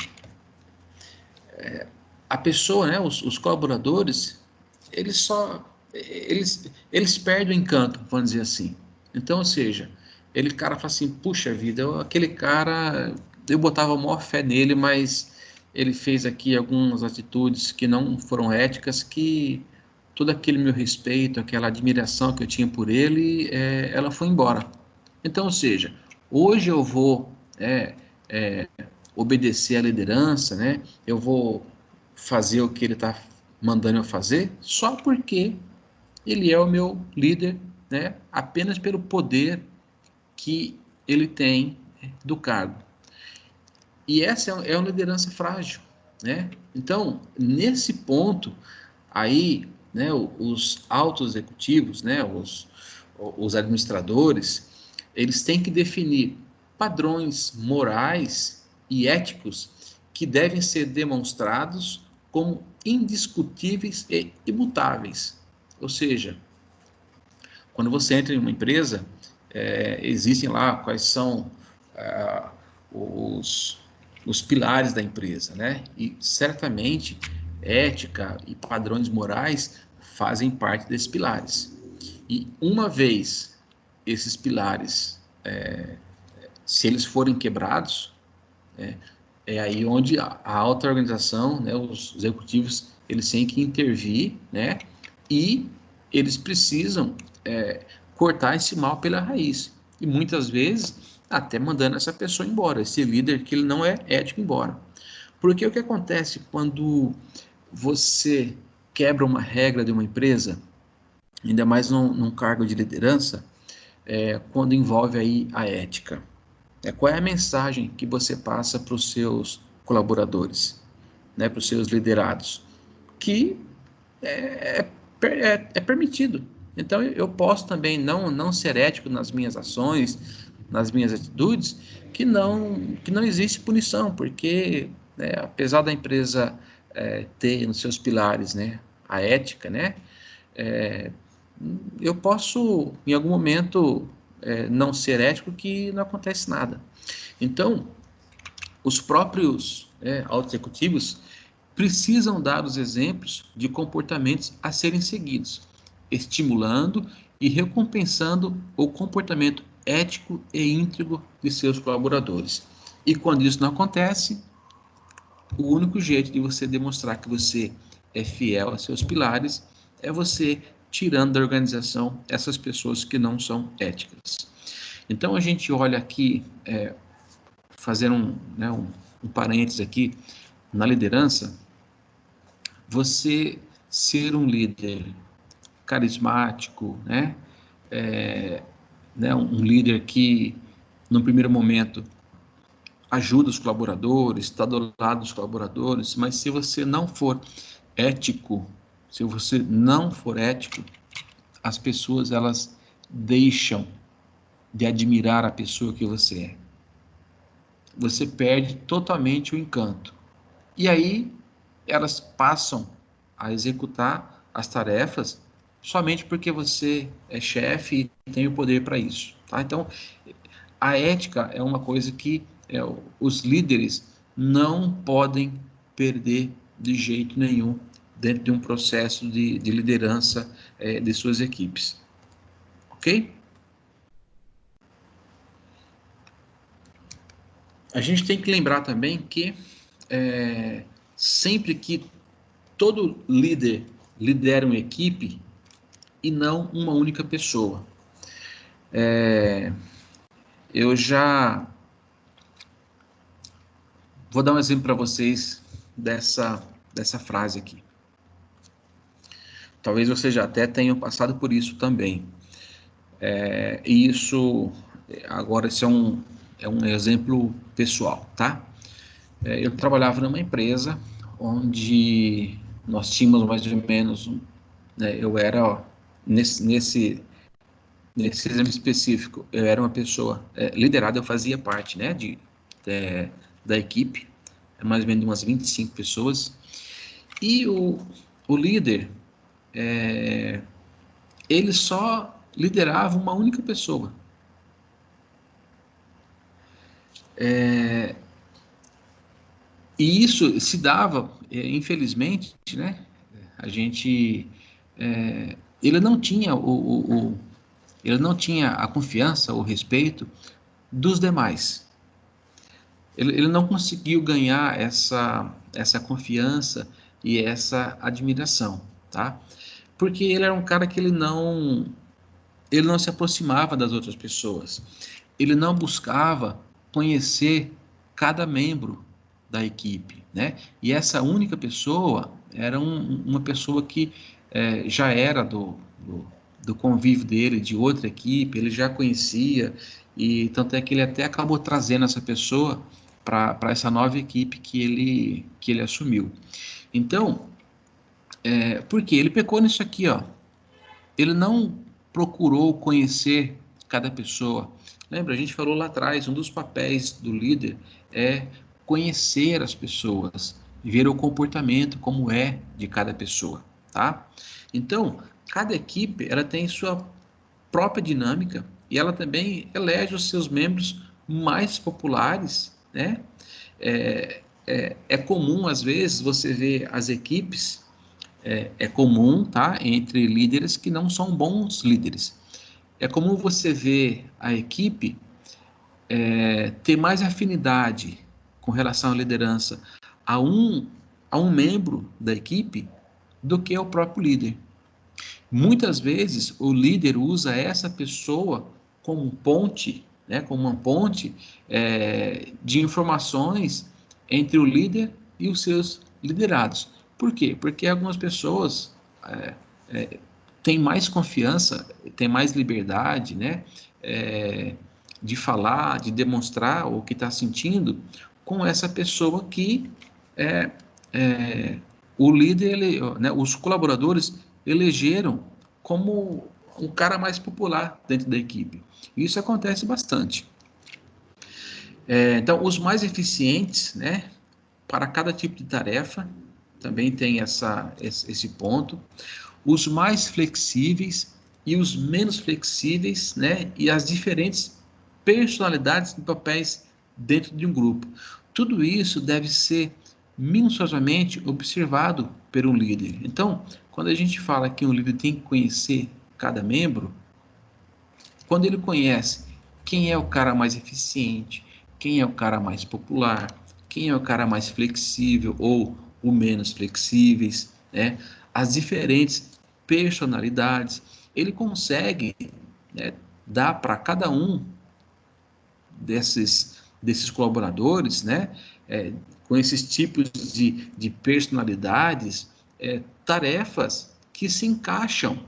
a pessoa, né, os colaboradores, eles perdem o encanto, vamos dizer assim. Então, ou seja, ele cara fala assim, puxa vida, aquele cara, eu botava a maior fé nele, mas ele fez aqui algumas atitudes que não foram éticas, que todo aquele meu respeito, aquela admiração que eu tinha por ele, ela foi embora. Então, ou seja, hoje eu vou obedecer à liderança, né? Eu vou fazer o que ele está mandando eu fazer, só porque ele é o meu líder, né? Apenas pelo poder que ele tem do cargo. E essa é uma liderança frágil, né? Então, nesse ponto, aí, né, os altos executivos, né, os administradores, eles têm que definir padrões morais e éticos que devem ser demonstrados como indiscutíveis e imutáveis. Ou seja, quando você entra em uma empresa, existem lá quais são os, os pilares da empresa, né? E certamente ética e padrões morais fazem parte desses pilares. E uma vez esses pilares, se eles forem quebrados, é aí onde a alta organização, né, os executivos, eles têm que intervir, né, e eles precisam cortar esse mal pela raiz. E muitas vezes até mandando essa pessoa embora, esse líder que ele não é ético embora. Porque o que acontece quando você quebra uma regra de uma empresa, ainda mais num cargo de liderança, quando envolve aí a ética? Qual é a mensagem que você passa para os seus colaboradores, né, para os seus liderados? Que é permitido. Então, eu posso também não ser ético nas minhas ações, nas minhas atitudes, que não existe punição, porque, né, apesar da empresa ter nos seus pilares, né, a ética, né, eu posso, em algum momento, não ser ético, que não acontece nada. Então, os próprios altos executivos precisam dar os exemplos de comportamentos a serem seguidos, estimulando e recompensando o comportamento ético e íntegro de seus colaboradores. E quando isso não acontece, o único jeito de você demonstrar que você é fiel a seus pilares é você tirando da organização essas pessoas que não são éticas. Então a gente olha aqui, fazendo um parênteses aqui, na liderança, você ser um líder carismático, um líder que, no primeiro momento, ajuda os colaboradores, está do lado dos colaboradores, mas se você não for ético, as pessoas elas deixam de admirar a pessoa que você é. Você perde totalmente o encanto. E aí elas passam a executar as tarefas somente porque você é chefe e tem o poder para isso. Tá? Então, a ética é uma coisa que os líderes não podem perder de jeito nenhum dentro de um processo de liderança de suas equipes. Ok? A gente tem que lembrar também que sempre que todo líder lidera uma equipe e não uma única pessoa. Eu já vou dar um exemplo para vocês dessa frase aqui. Talvez vocês já até tenham passado por isso também. E isso, agora, esse é um exemplo pessoal, tá? Eu trabalhava numa empresa onde nós tínhamos mais ou menos, né, eu era, ó, nesse exame específico, eu era uma pessoa liderada, eu fazia parte, né, da equipe, mais ou menos umas 25 pessoas, e o líder, ele só liderava uma única pessoa. E isso se dava, infelizmente, né, a gente, ele não tinha ele não tinha a confiança, o respeito dos demais. Ele não conseguiu ganhar essa confiança e essa admiração, tá? Porque ele era um cara que ele não se aproximava das outras pessoas. Ele não buscava conhecer cada membro da equipe, né? E essa única pessoa era uma pessoa que já era do convívio dele, de outra equipe, ele já conhecia, e tanto é que ele até acabou trazendo essa pessoa para essa nova equipe que ele assumiu. Então, por quê? Ele pecou nisso aqui, ó. Ele não procurou conhecer cada pessoa. Lembra, a gente falou lá atrás, um dos papéis do líder é conhecer as pessoas, ver o comportamento como é de cada pessoa, tá? Então, cada equipe, ela tem sua própria dinâmica e ela também elege os seus membros mais populares, né? É comum, às vezes, você ver as equipes, é comum, tá? Entre líderes que não são bons líderes. É comum você ver a equipe ter mais afinidade com relação à liderança a a um membro da equipe do que ao próprio líder. Muitas vezes o líder usa essa pessoa como ponte, né, como uma ponte de informações entre o líder e os seus liderados. Por quê? Porque algumas pessoas têm mais confiança, têm mais liberdade, né, de falar, de demonstrar o que está sentindo com essa pessoa que é, o líder, né, os colaboradores elegeram como um cara mais popular dentro da equipe. Isso acontece bastante. Então, os mais eficientes, né, para cada tipo de tarefa, também tem esse ponto. Os mais flexíveis e os menos flexíveis, né, e as diferentes personalidades de papéis dentro de um grupo. Tudo isso deve ser minuciosamente observado por um líder. Então, quando a gente fala que um líder tem que conhecer cada membro, quando ele conhece quem é o cara mais eficiente, quem é o cara mais popular, quem é o cara mais flexível ou o menos flexíveis, né? As diferentes personalidades, ele consegue, né, dar para cada um desses colaboradores, né, com esses tipos de personalidades, tarefas que se encaixam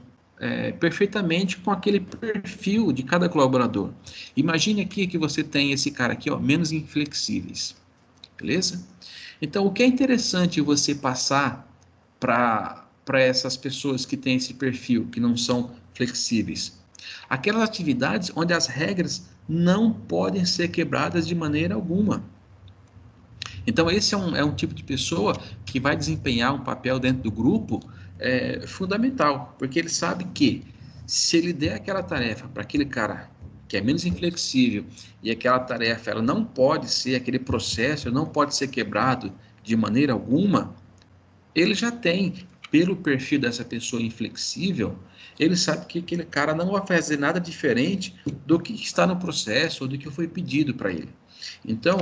perfeitamente com aquele perfil de cada colaborador. Imagine aqui que você tem esse cara aqui, ó, menos inflexíveis, beleza? Então, o que é interessante você passar para essas pessoas que têm esse perfil, que não são flexíveis? Aquelas atividades onde as regras não podem ser quebradas de maneira alguma. Então, esse é um tipo de pessoa que vai desempenhar um papel dentro do grupo fundamental, porque ele sabe que se ele der aquela tarefa para aquele cara que é menos inflexível e aquela tarefa ela não pode ser, aquele processo não pode ser quebrado de maneira alguma, ele já tem, pelo perfil dessa pessoa inflexível, ele sabe que aquele cara não vai fazer nada diferente do que está no processo ou do que foi pedido para ele. Então,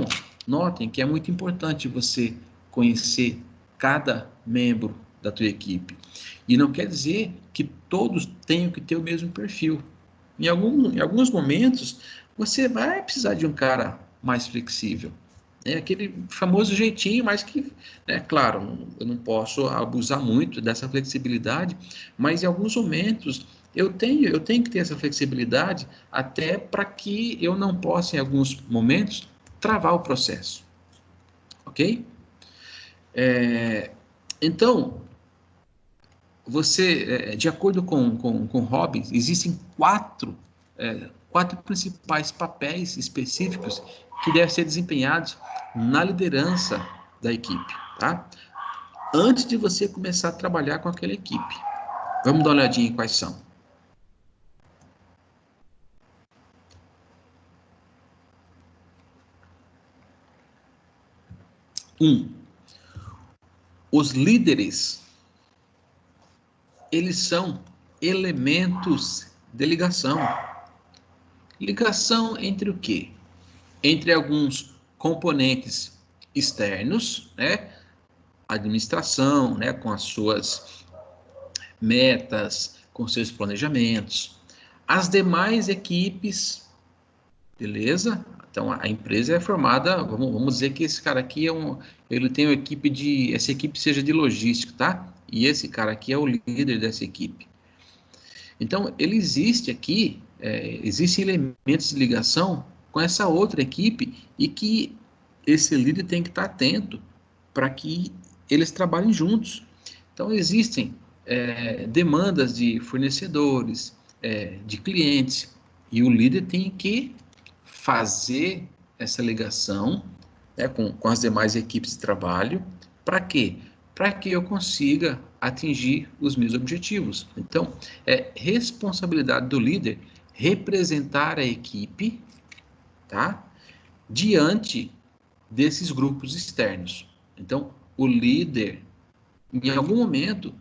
notem que é muito importante você conhecer cada membro da tua equipe. E não quer dizer que todos tenham que ter o mesmo perfil. Em alguns momentos, você vai precisar de um cara mais flexível. É aquele famoso jeitinho, mas que, claro, eu não posso abusar muito dessa flexibilidade, mas em alguns momentos eu tenho que ter essa flexibilidade até para que eu não possa, em alguns momentos, travar o processo. Ok? Então, de acordo com Robbins, existem quatro principais papéis específicos que devem ser desempenhados na liderança da equipe, tá? Antes de você começar a trabalhar com aquela equipe. Vamos dar uma olhadinha em quais são. 1. Os líderes, eles são elementos de ligação. Ligação entre o quê? Entre alguns componentes externos, né? Administração, né? Com as suas metas, com seus planejamentos. As demais equipes, beleza? Então, a empresa é formada, vamos dizer que esse cara aqui ele tem uma equipe essa equipe seja de logística, tá? E esse cara aqui é o líder dessa equipe. Então, ele existe aqui, existem elementos de ligação com essa outra equipe e que esse líder tem que estar atento para que eles trabalhem juntos. Então, existem demandas de fornecedores, de clientes, e o líder tem que fazer essa ligação, né, com as demais equipes de trabalho. Para quê? Para que eu consiga atingir os meus objetivos. Então, é responsabilidade do líder representar a equipe, tá? Diante desses grupos externos. Então, o líder, em algum momento,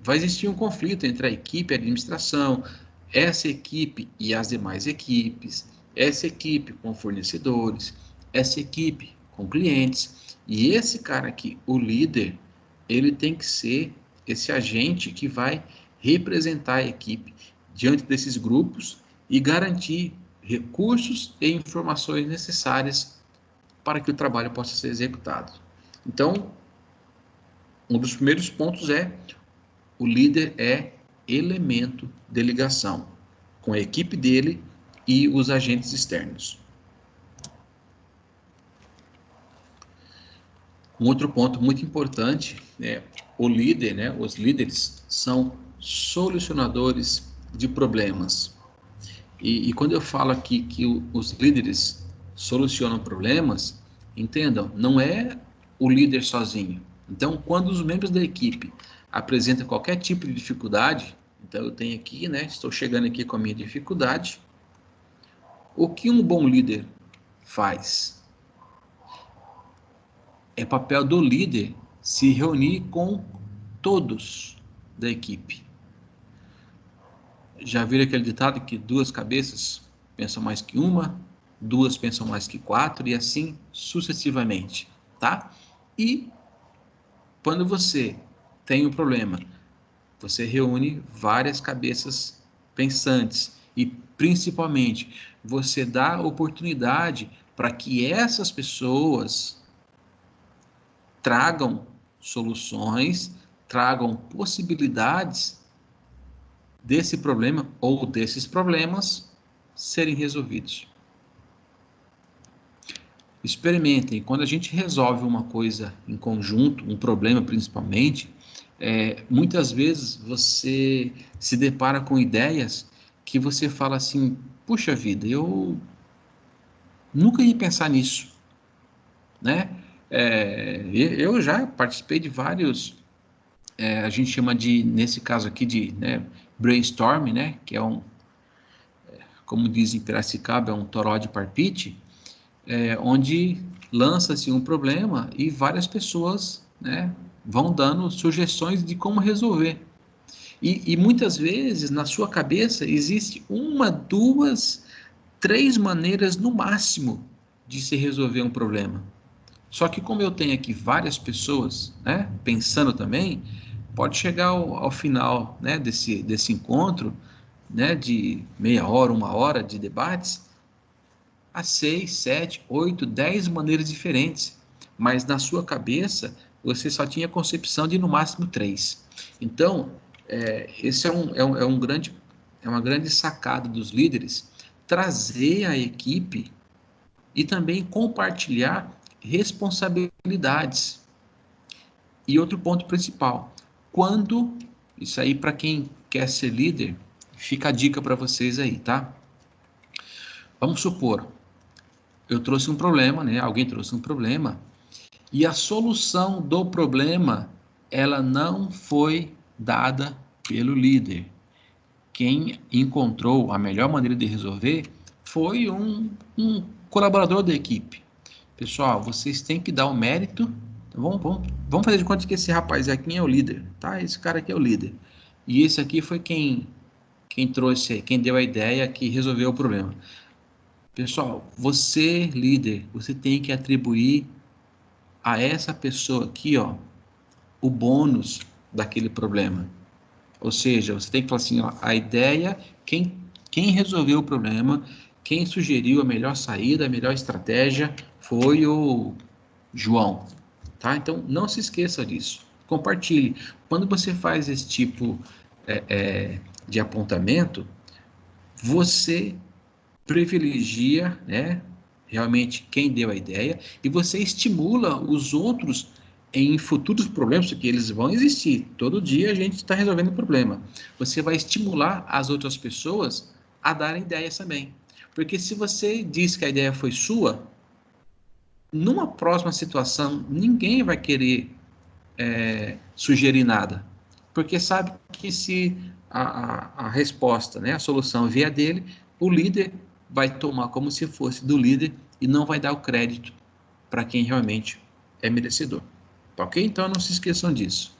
vai existir um conflito entre a equipe e a administração, essa equipe e as demais equipes, essa equipe com fornecedores, essa equipe com clientes. E esse cara aqui, o líder, ele tem que ser esse agente que vai representar a equipe diante desses grupos e garantir recursos e informações necessárias para que o trabalho possa ser executado. Então, um dos primeiros pontos o líder é elemento de ligação com a equipe dele e os agentes externos. Um outro ponto muito importante é o líder, né? Os líderes são solucionadores de problemas. E quando eu falo aqui que os líderes solucionam problemas, entendam, não é o líder sozinho. Então, quando os membros da equipe apresentam qualquer tipo de dificuldade, então eu tenho aqui, né? Estou chegando aqui com a minha dificuldade. O que um bom líder faz? É papel do líder se reunir com todos da equipe. Já viram aquele ditado que 2 cabeças pensam mais que uma, 2 pensam mais que 4 e assim sucessivamente, tá? E quando você tem um problema, você reúne várias cabeças pensantes e principalmente você dá oportunidade para que essas pessoas tragam soluções, tragam possibilidades desse problema ou desses problemas serem resolvidos. Experimentem, quando a gente resolve uma coisa em conjunto, um problema principalmente, muitas vezes você se depara com ideias que você fala assim, puxa vida, eu nunca ia pensar nisso, né? Eu já participei de vários, a gente chama de, nesse caso aqui, de brainstorm, né? Que é como dizem em Piracicaba, é um toró de parpite, onde lança-se um problema e várias pessoas, né, vão dando sugestões de como resolver. E muitas vezes na sua cabeça existe 1, 2, 3 maneiras no máximo de se resolver um problema. Só que como eu tenho aqui várias pessoas, né, pensando também, pode chegar ao final, né, desse encontro, né, de meia hora, 1 hora de debates, a 6, 7, 8, 10 maneiras diferentes. Mas na sua cabeça, você só tinha concepção de no máximo 3. Então, esse é uma grande sacada dos líderes, trazer a equipe e também compartilhar responsabilidades. E outro ponto principal, quando Isso aí, para quem quer ser líder, fica a dica para vocês aí, tá? Vamos supor, eu trouxe um problema, né? Alguém trouxe um problema e a solução do problema, ela não foi dada pelo líder. Quem encontrou a melhor maneira de resolver foi um colaborador da equipe. Pessoal, vocês têm que dar o mérito. Vamos fazer de conta que esse rapaz aqui é o líder, tá? Esse cara aqui é o líder. E esse aqui foi quem trouxe, quem deu a ideia, que resolveu o problema. Pessoal, você, líder, você tem que atribuir a essa pessoa aqui, ó, o bônus daquele problema. Ou seja, você tem que falar assim, ó, a ideia, quem resolveu o problema, quem sugeriu a melhor saída, a melhor estratégia foi o João, tá? Então, não se esqueça disso. Compartilhe. Quando você faz esse tipo de apontamento, você privilegia, né, realmente quem deu a ideia e você estimula os outros em futuros problemas, porque eles vão existir. Todo dia a gente está resolvendo problema. Você vai estimular as outras pessoas a darem ideias também. Porque se você diz que a ideia foi sua, numa próxima situação, ninguém vai querer sugerir nada. Porque sabe que se a resposta, né, a solução vier dele, o líder vai tomar como se fosse do líder e não vai dar o crédito para quem realmente é merecedor. Tá ok? Então não se esqueçam disso.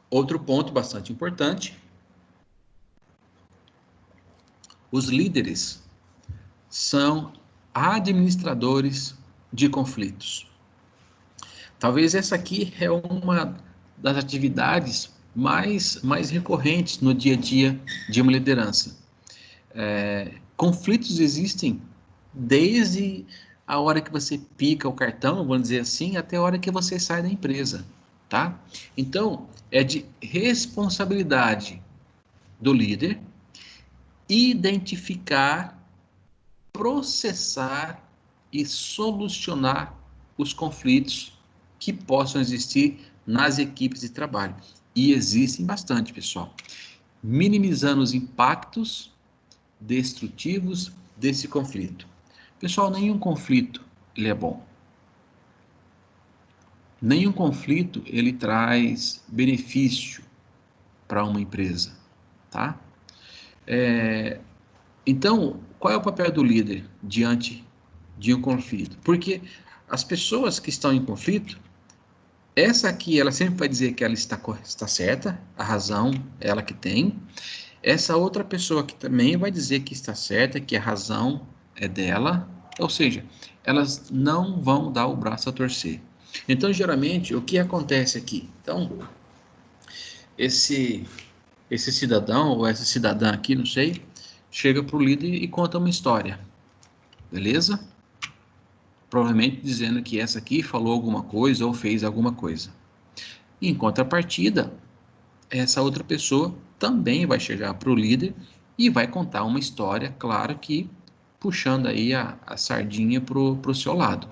Outro ponto bastante importante: os líderes são administradores de conflitos. Talvez essa aqui é uma das atividades mais recorrentes no dia a dia de uma liderança. Conflitos existem desde a hora que você pica o cartão, vamos dizer assim, até a hora que você sai da empresa, tá? Então, é de responsabilidade do líder identificar, processar e solucionar os conflitos que possam existir nas equipes de trabalho. E existem bastante, pessoal. Minimizando os impactos destrutivos desse conflito. Pessoal, nenhum conflito ele é bom. Nenhum conflito ele traz benefício para uma empresa, tá? Então, qual é o papel do líder diante de um conflito? Porque as pessoas que estão em conflito, essa aqui, ela sempre vai dizer que ela está certa, a razão é ela que tem. Essa outra pessoa que também vai dizer que está certa, que a razão é dela. Ou seja, elas não vão dar o braço a torcer. Então, geralmente, o que acontece aqui? Então, esse cidadão ou essa cidadã aqui, não sei, chega para o líder e conta uma história, beleza? Provavelmente dizendo que essa aqui falou alguma coisa ou fez alguma coisa. Em contrapartida, essa outra pessoa também vai chegar para o líder e vai contar uma história, claro que puxando aí a sardinha para o seu lado.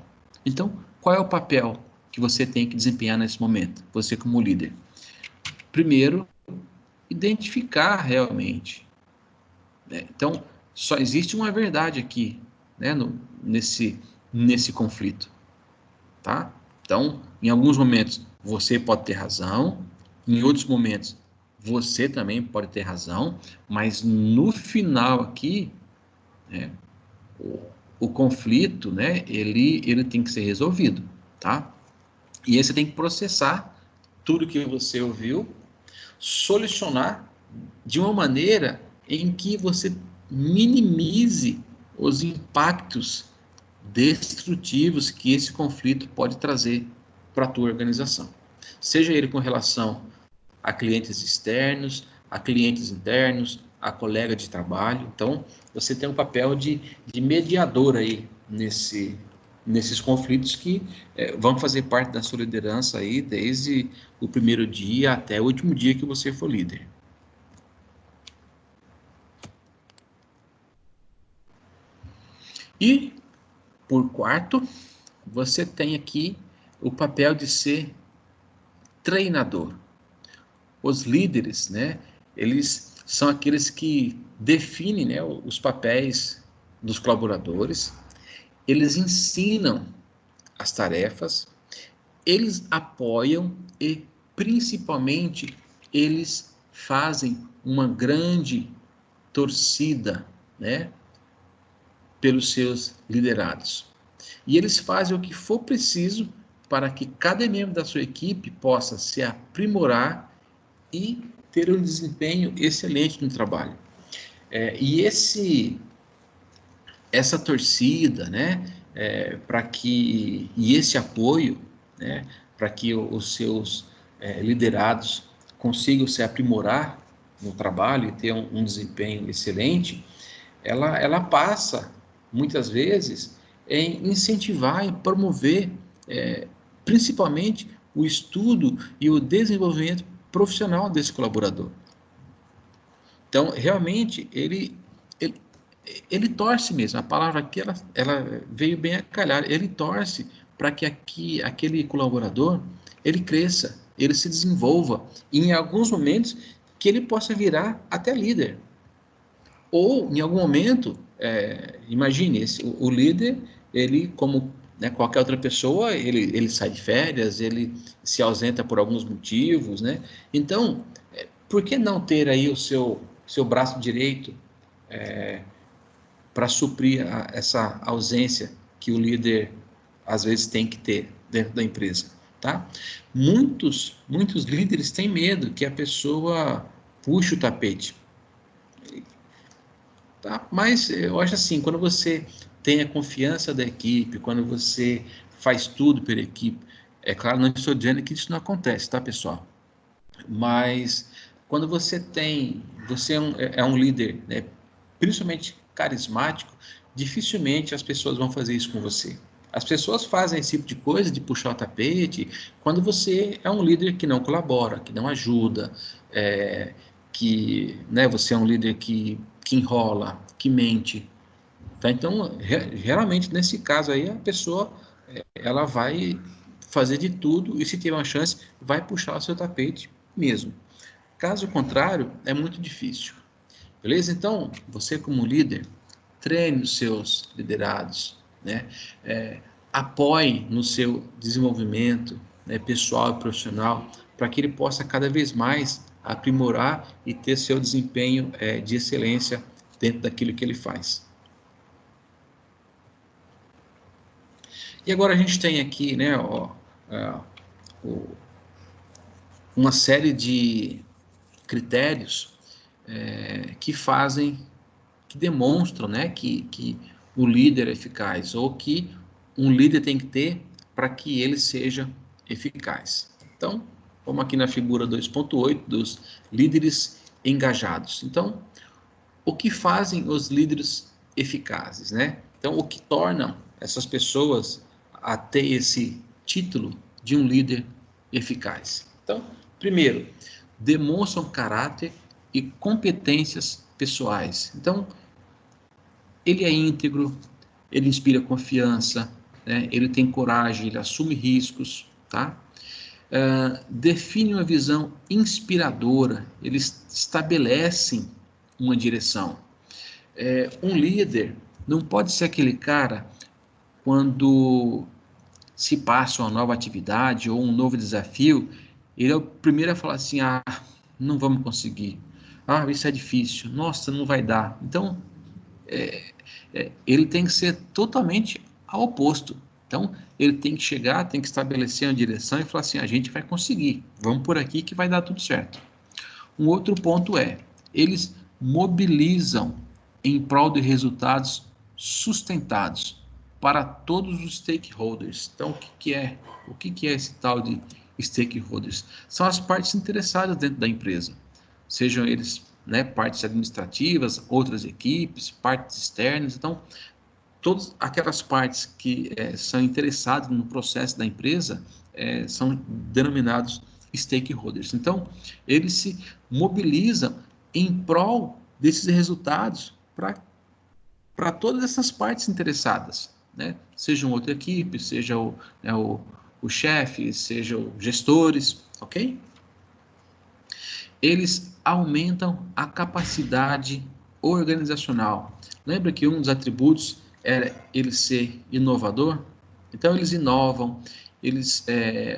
Então, qual é o papel que você tem que desempenhar nesse momento, você como líder? Primeiro, identificar realmente. Né? Então, só existe uma verdade aqui, né, nesse conflito, tá? Então, em alguns momentos você pode ter razão, em outros momentos você também pode ter razão, mas no final aqui, né, o conflito, né, ele tem que ser resolvido, tá? E aí você tem que processar tudo que você ouviu, solucionar de uma maneira em que você minimize os impactos destrutivos que esse conflito pode trazer para a tua organização. Seja ele com relação a clientes externos, a clientes internos, a colega de trabalho. Então, você tem um papel de mediador aí nesses conflitos que vão fazer parte da sua liderança aí desde o primeiro dia até o último dia que você for líder. E, por quarto, você tem aqui o papel de ser treinador. Os líderes, né, eles são aqueles que definem, né, os papéis dos colaboradores, eles ensinam as tarefas, eles apoiam e, principalmente, eles fazem uma grande torcida, né, pelos seus liderados. E eles fazem o que for preciso para que cada membro da sua equipe possa se aprimorar e ter um desempenho excelente no trabalho. E essa torcida, né, e esse apoio, né, para que os seus liderados consigam se aprimorar no trabalho e ter um desempenho excelente, ela passa, muitas vezes, em incentivar e promover, principalmente, o estudo e o desenvolvimento profissional desse colaborador. Então, realmente, ele torce mesmo. A palavra aqui, ela veio bem a calhar. Ele torce para que aquele colaborador, ele cresça, ele se desenvolva, e em alguns momentos, que ele possa virar até líder. Ou, em algum momento, imagine, o líder, ele, como, né, qualquer outra pessoa, ele sai de férias, ele se ausenta por alguns motivos, né? Então, por que não ter aí o seu braço direito para suprir essa ausência que o líder, às vezes, tem que ter dentro da empresa, tá? Muitos líderes têm medo que a pessoa puxe o tapete. Tá? Mas eu acho assim, quando você tem a confiança da equipe, quando você faz tudo pela equipe, é claro, não estou dizendo que isso não acontece, tá, pessoal? Mas quando você é um líder, né, principalmente carismático, dificilmente as pessoas vão fazer isso com você. As pessoas fazem esse tipo de coisa, de puxar o tapete, quando você é um líder que não colabora, que não ajuda, que, né, você é um líder que enrola, que mente. Tá? Então, geralmente, nesse caso aí, a pessoa ela vai fazer de tudo e, se tiver uma chance, vai puxar o seu tapete mesmo. Caso contrário, é muito difícil. Beleza? Então, você como líder, treine os seus liderados, né? Apoie no seu desenvolvimento, né, pessoal e profissional, para que ele possa cada vez mais aprimorar e ter seu desempenho de excelência dentro daquilo que ele faz. E agora a gente tem aqui, né, uma série de critérios que demonstram, né, que o líder é eficaz, ou que um líder tem que ter para que ele seja eficaz. Então, vamos aqui na figura 2.8 dos líderes engajados. Então, o que fazem os líderes eficazes, né? Então, o que torna essas pessoas a ter esse título de um líder eficaz? Então, primeiro, demonstram caráter e competências pessoais. Então, ele é íntegro, ele inspira confiança, né? Ele tem coragem, ele assume riscos, tá? Define uma visão inspiradora, eles estabelecem uma direção. Um líder não pode ser aquele cara quando se passa uma nova atividade ou um novo desafio, ele é o primeiro a falar assim, não vamos conseguir, isso é difícil, nossa, não vai dar. Então, ele tem que ser totalmente ao oposto. Então, ele tem que chegar, tem que estabelecer uma direção e falar assim, a gente vai conseguir, vamos por aqui que vai dar tudo certo. Um outro ponto eles mobilizam em prol de resultados sustentados para todos os stakeholders. Então, o que é esse tal de stakeholders? São as partes interessadas dentro da empresa, sejam eles, né, partes administrativas, outras equipes, partes externas. Então, todas aquelas partes que são interessadas no processo da empresa são denominados stakeholders. Então, eles se mobilizam em prol desses resultados para todas essas partes interessadas. né? Seja uma outra equipe, seja o chefe, seja os gestores, ok? Eles aumentam a capacidade organizacional. Lembra que um dos atributos era ele ser inovador? Então, eles inovam, eles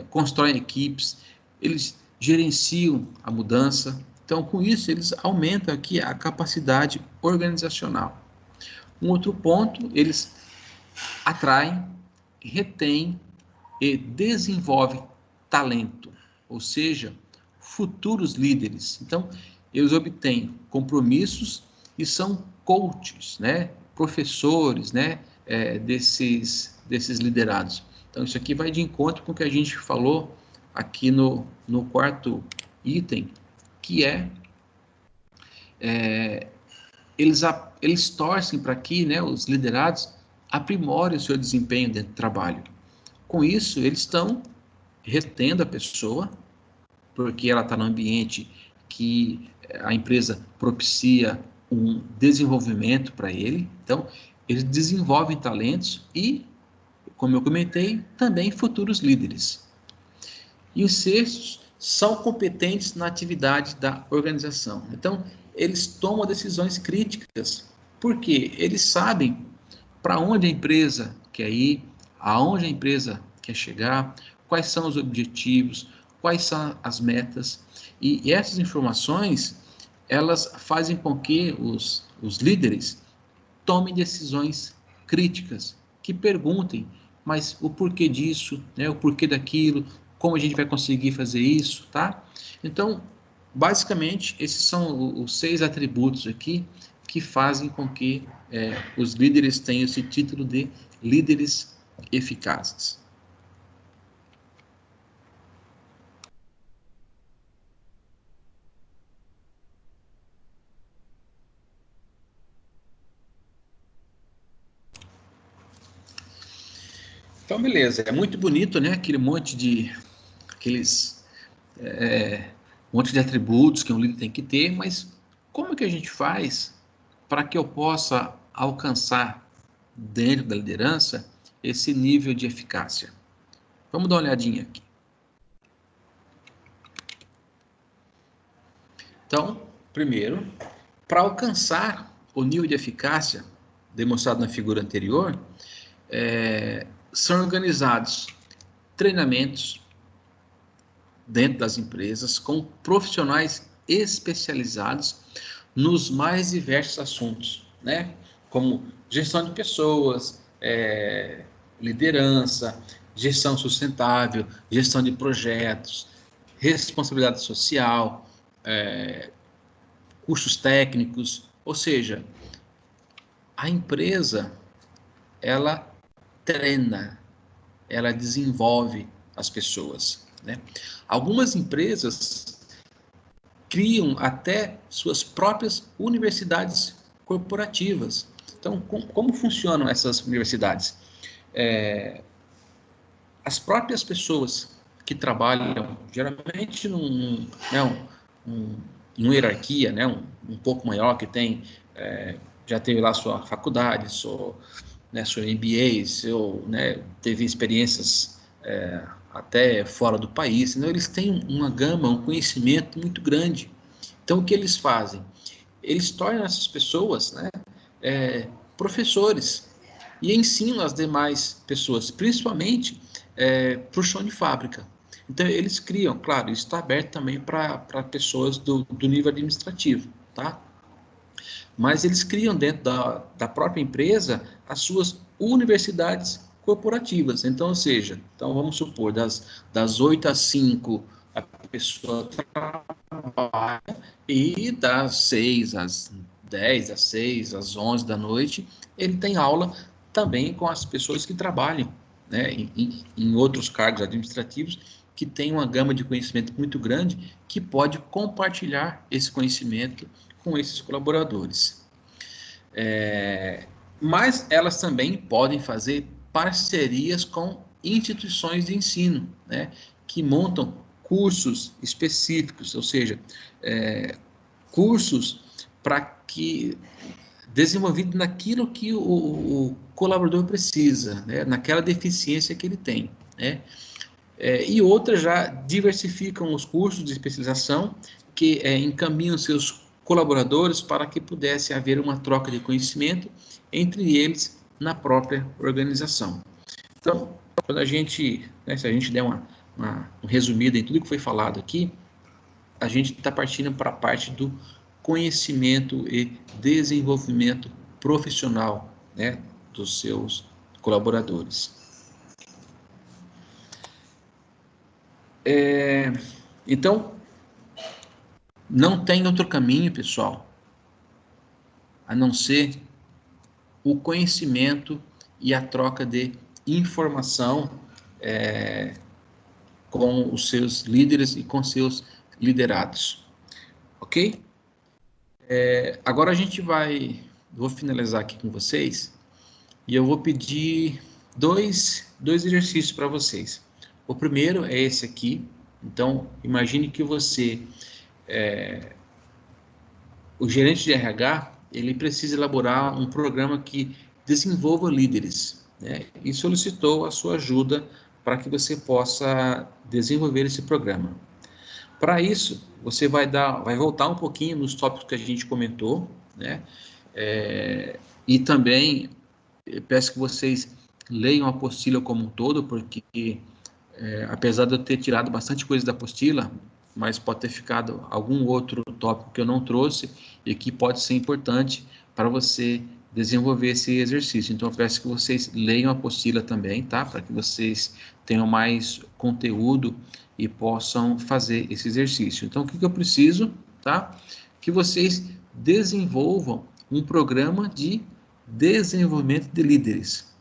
constroem equipes, eles gerenciam a mudança. Então, com isso, eles aumentam aqui a capacidade organizacional. Um outro ponto, eles atraem, retêm e desenvolvem talento, ou seja, futuros líderes. Então, eles obtêm compromissos e são coaches, né? Professores, né? Desses liderados. Então, isso aqui vai de encontro com o que a gente falou aqui no quarto item, que eles torcem para que, né, os liderados aprimorem o seu desempenho dentro do trabalho. Com isso, eles estão retendo a pessoa, porque ela está no ambiente que a empresa propicia um desenvolvimento para ele. Então, eles desenvolvem talentos e, como eu comentei, também futuros líderes. E os sextos são competentes na atividade da organização. Então, eles tomam decisões críticas, porque eles sabem para onde a empresa quer ir, aonde a empresa quer chegar, quais são os objetivos, quais são as metas, e essas informações, elas fazem com que os líderes tomem decisões críticas, que perguntem, mas o porquê disso, né, o porquê daquilo, como a gente vai conseguir fazer isso, tá? Então, basicamente, esses são os 6 atributos aqui que fazem com que os líderes tenham esse título de líderes eficazes. Então, beleza, é muito bonito, né? Aqueles monte de atributos que um líder tem que ter, mas como que a gente faz para que eu possa alcançar dentro da liderança esse nível de eficácia? Vamos dar uma olhadinha aqui. Então, primeiro, para alcançar o nível de eficácia demonstrado na figura anterior, são organizados treinamentos dentro das empresas com profissionais especializados nos mais diversos assuntos, né? Como gestão de pessoas, liderança, gestão sustentável, gestão de projetos, responsabilidade social, cursos técnicos, ou seja, a empresa, ela treina, ela desenvolve as pessoas, né? Algumas empresas criam até suas próprias universidades corporativas. Então, como funcionam essas universidades? As próprias pessoas que trabalham, geralmente em uma hierarquia, né, um pouco maior, que tem, já teve lá sua faculdade, seu MBA, teve experiências até fora do país, então eles têm uma gama, um conhecimento muito grande. Então, o que eles fazem? Eles tornam essas pessoas, né, professores e ensinam as demais pessoas, principalmente para o chão de fábrica. Então, eles criam, claro, isso está aberto também para pessoas do nível administrativo, tá? Mas eles criam dentro da própria empresa as suas universidades corporativas. Então, ou seja, então vamos supor, das 8 às 5 a pessoa trabalha e das 6 às 10, às 6, às 11 da noite, ele tem aula também com as pessoas que trabalham, né, em outros cargos administrativos, que tem uma gama de conhecimento muito grande, que pode compartilhar esse conhecimento com esses colaboradores. Mas elas também podem fazer parcerias com instituições de ensino, né, que montam cursos específicos, ou seja, cursos para que desenvolvido naquilo que o colaborador precisa, né? Naquela deficiência que ele tem, né? E outras já diversificam os cursos de especialização que encaminham seus colaboradores para que pudesse haver uma troca de conhecimento entre eles na própria organização. Então, quando a gente, né, se a gente der uma resumida em tudo que foi falado aqui, a gente está partindo para a parte do conhecimento e desenvolvimento profissional, né, dos seus colaboradores. Então, não tem outro caminho, pessoal, a não ser o conhecimento e a troca de informação com os seus líderes e com seus liderados, ok? Agora a gente vou finalizar aqui com vocês e eu vou pedir dois exercícios para vocês. O primeiro é esse aqui. Então, imagine que você, o gerente de RH, ele precisa elaborar um programa que desenvolva líderes, né? E solicitou a sua ajuda para que você possa desenvolver esse programa. Para isso, você vai voltar um pouquinho nos tópicos que a gente comentou, né? E também peço que vocês leiam a apostila como um todo, porque apesar de eu ter tirado bastante coisa da apostila, mas pode ter ficado algum outro tópico que eu não trouxe e que pode ser importante para você desenvolver esse exercício. Então, eu peço que vocês leiam a apostila também, tá? Para que vocês tenham mais conteúdo e possam fazer esse exercício. Então, o que eu preciso, tá? Que vocês desenvolvam um programa de desenvolvimento de líderes,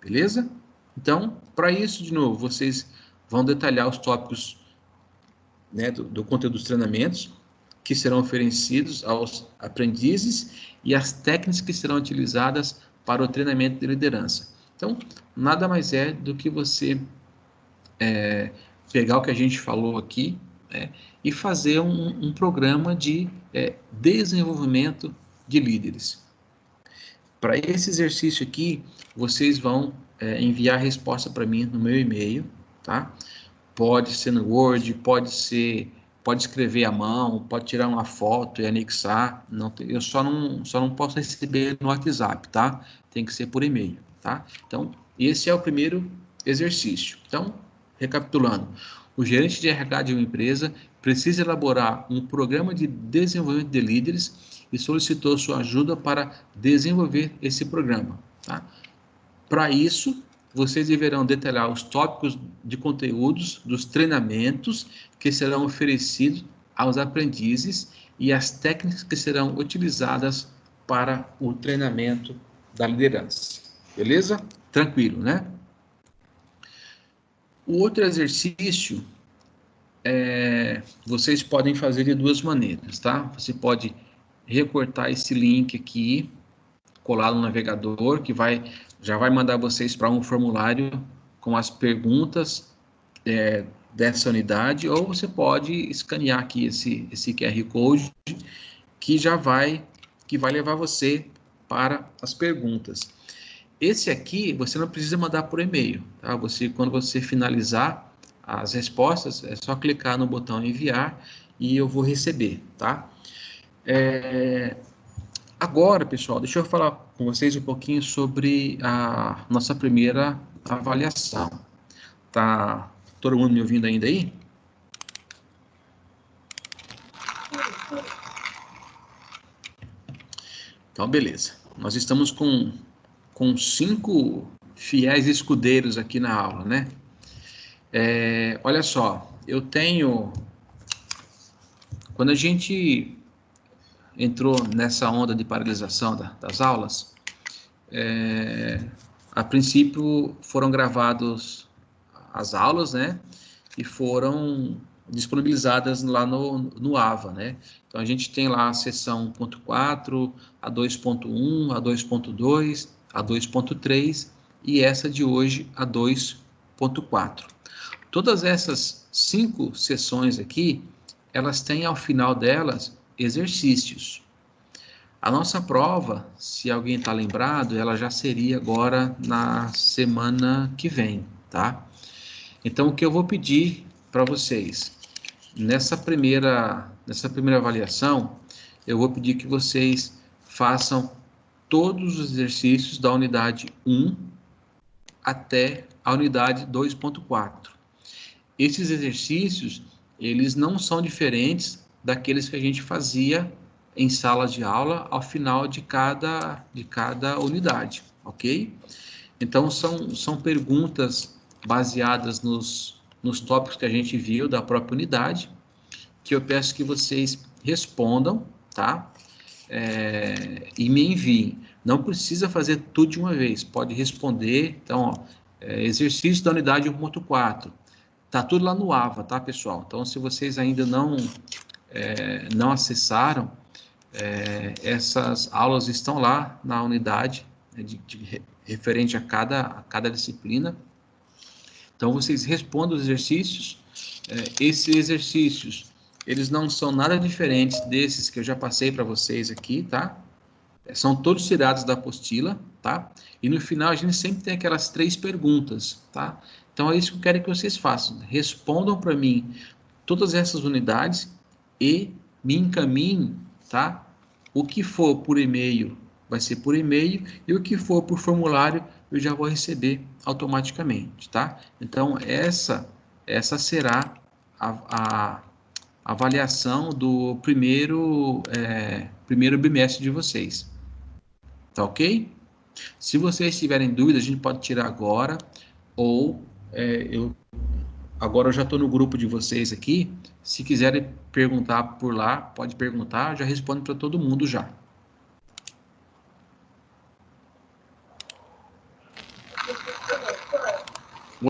beleza? Então, para isso, de novo, vocês vão detalhar os tópicos, né, do conteúdo dos treinamentos que serão oferecidos aos aprendizes e as técnicas que serão utilizadas para o treinamento de liderança. Então, nada mais é do que você pegar o que a gente falou aqui, né, e fazer um programa de desenvolvimento de líderes. Para esse exercício aqui, vocês vão enviar a resposta para mim no meu e-mail, tá? Pode ser no Word, pode escrever à mão, pode tirar uma foto e anexar. Eu só não posso receber no WhatsApp, tá? Tem que ser por e-mail, tá? Então, esse é o primeiro exercício. Então, recapitulando, o gerente de RH de uma empresa precisa elaborar um programa de desenvolvimento de líderes e solicitou sua ajuda para desenvolver esse programa, tá? Para isso, vocês deverão detalhar os tópicos de conteúdos dos treinamentos que serão oferecidos aos aprendizes e as técnicas que serão utilizadas para o treinamento da liderança. Beleza? Tranquilo, né? O outro exercício vocês podem fazer de duas maneiras, tá? Você pode recortar esse link aqui, colar no navegador, que já vai mandar vocês para um formulário com as perguntas dessa unidade, ou você pode escanear aqui esse QR Code, que vai levar você para as perguntas. Esse aqui, você não precisa mandar por e-mail, tá? Quando você finalizar as respostas, é só clicar no botão enviar e eu vou receber, tá? Agora, pessoal, deixa eu falar com vocês um pouquinho sobre a nossa primeira avaliação. Tá todo mundo me ouvindo ainda aí? Então, beleza. Nós estamos com 5 fiéis escudeiros aqui na aula, né? Olha só, quando a gente entrou nessa onda de paralisação das aulas, a princípio foram gravadas as aulas, né? E foram disponibilizadas lá no AVA, né? Então a gente tem lá a seção 1.4, a 2.1, a 2.2, a 2.3 e essa de hoje, a 2.4. Todas essas 5 sessões aqui, elas têm ao final delas exercícios. A nossa prova, se alguém está lembrado, ela já seria agora na semana que vem, tá? Então, o que eu vou pedir para vocês, nessa primeira avaliação, eu vou pedir que vocês façam todos os exercícios da unidade 1 até a unidade 2.4. Esses exercícios, eles não são diferentes daqueles que a gente fazia em sala de aula ao final de cada unidade, ok? Então, são perguntas baseadas nos tópicos que a gente viu da própria unidade, que eu peço que vocês respondam, tá? E me enviem. Não precisa fazer tudo de uma vez, pode responder. Então, ó, exercício da unidade 1.4. Tá tudo lá no AVA, tá, pessoal? Então, se vocês ainda não acessaram, essas aulas estão lá na unidade, né, referente a cada disciplina. Então, vocês respondam os exercícios. Esses exercícios, eles não são nada diferentes desses que eu já passei para vocês aqui, tá? São todos tirados da apostila, tá? E no final a gente sempre tem aquelas 3 perguntas, tá? Então é isso que eu quero que vocês façam. Respondam para mim todas essas unidades e me encaminhem, tá? O que for por e-mail vai ser por e-mail e o que for por formulário eu já vou receber automaticamente, tá? Então essa será a avaliação do primeiro bimestre de vocês. Tá ok? Se vocês tiverem dúvidas, a gente pode tirar agora, ou agora eu já estou no grupo de vocês aqui. Se quiserem perguntar por lá, pode perguntar, eu já respondo para todo mundo já.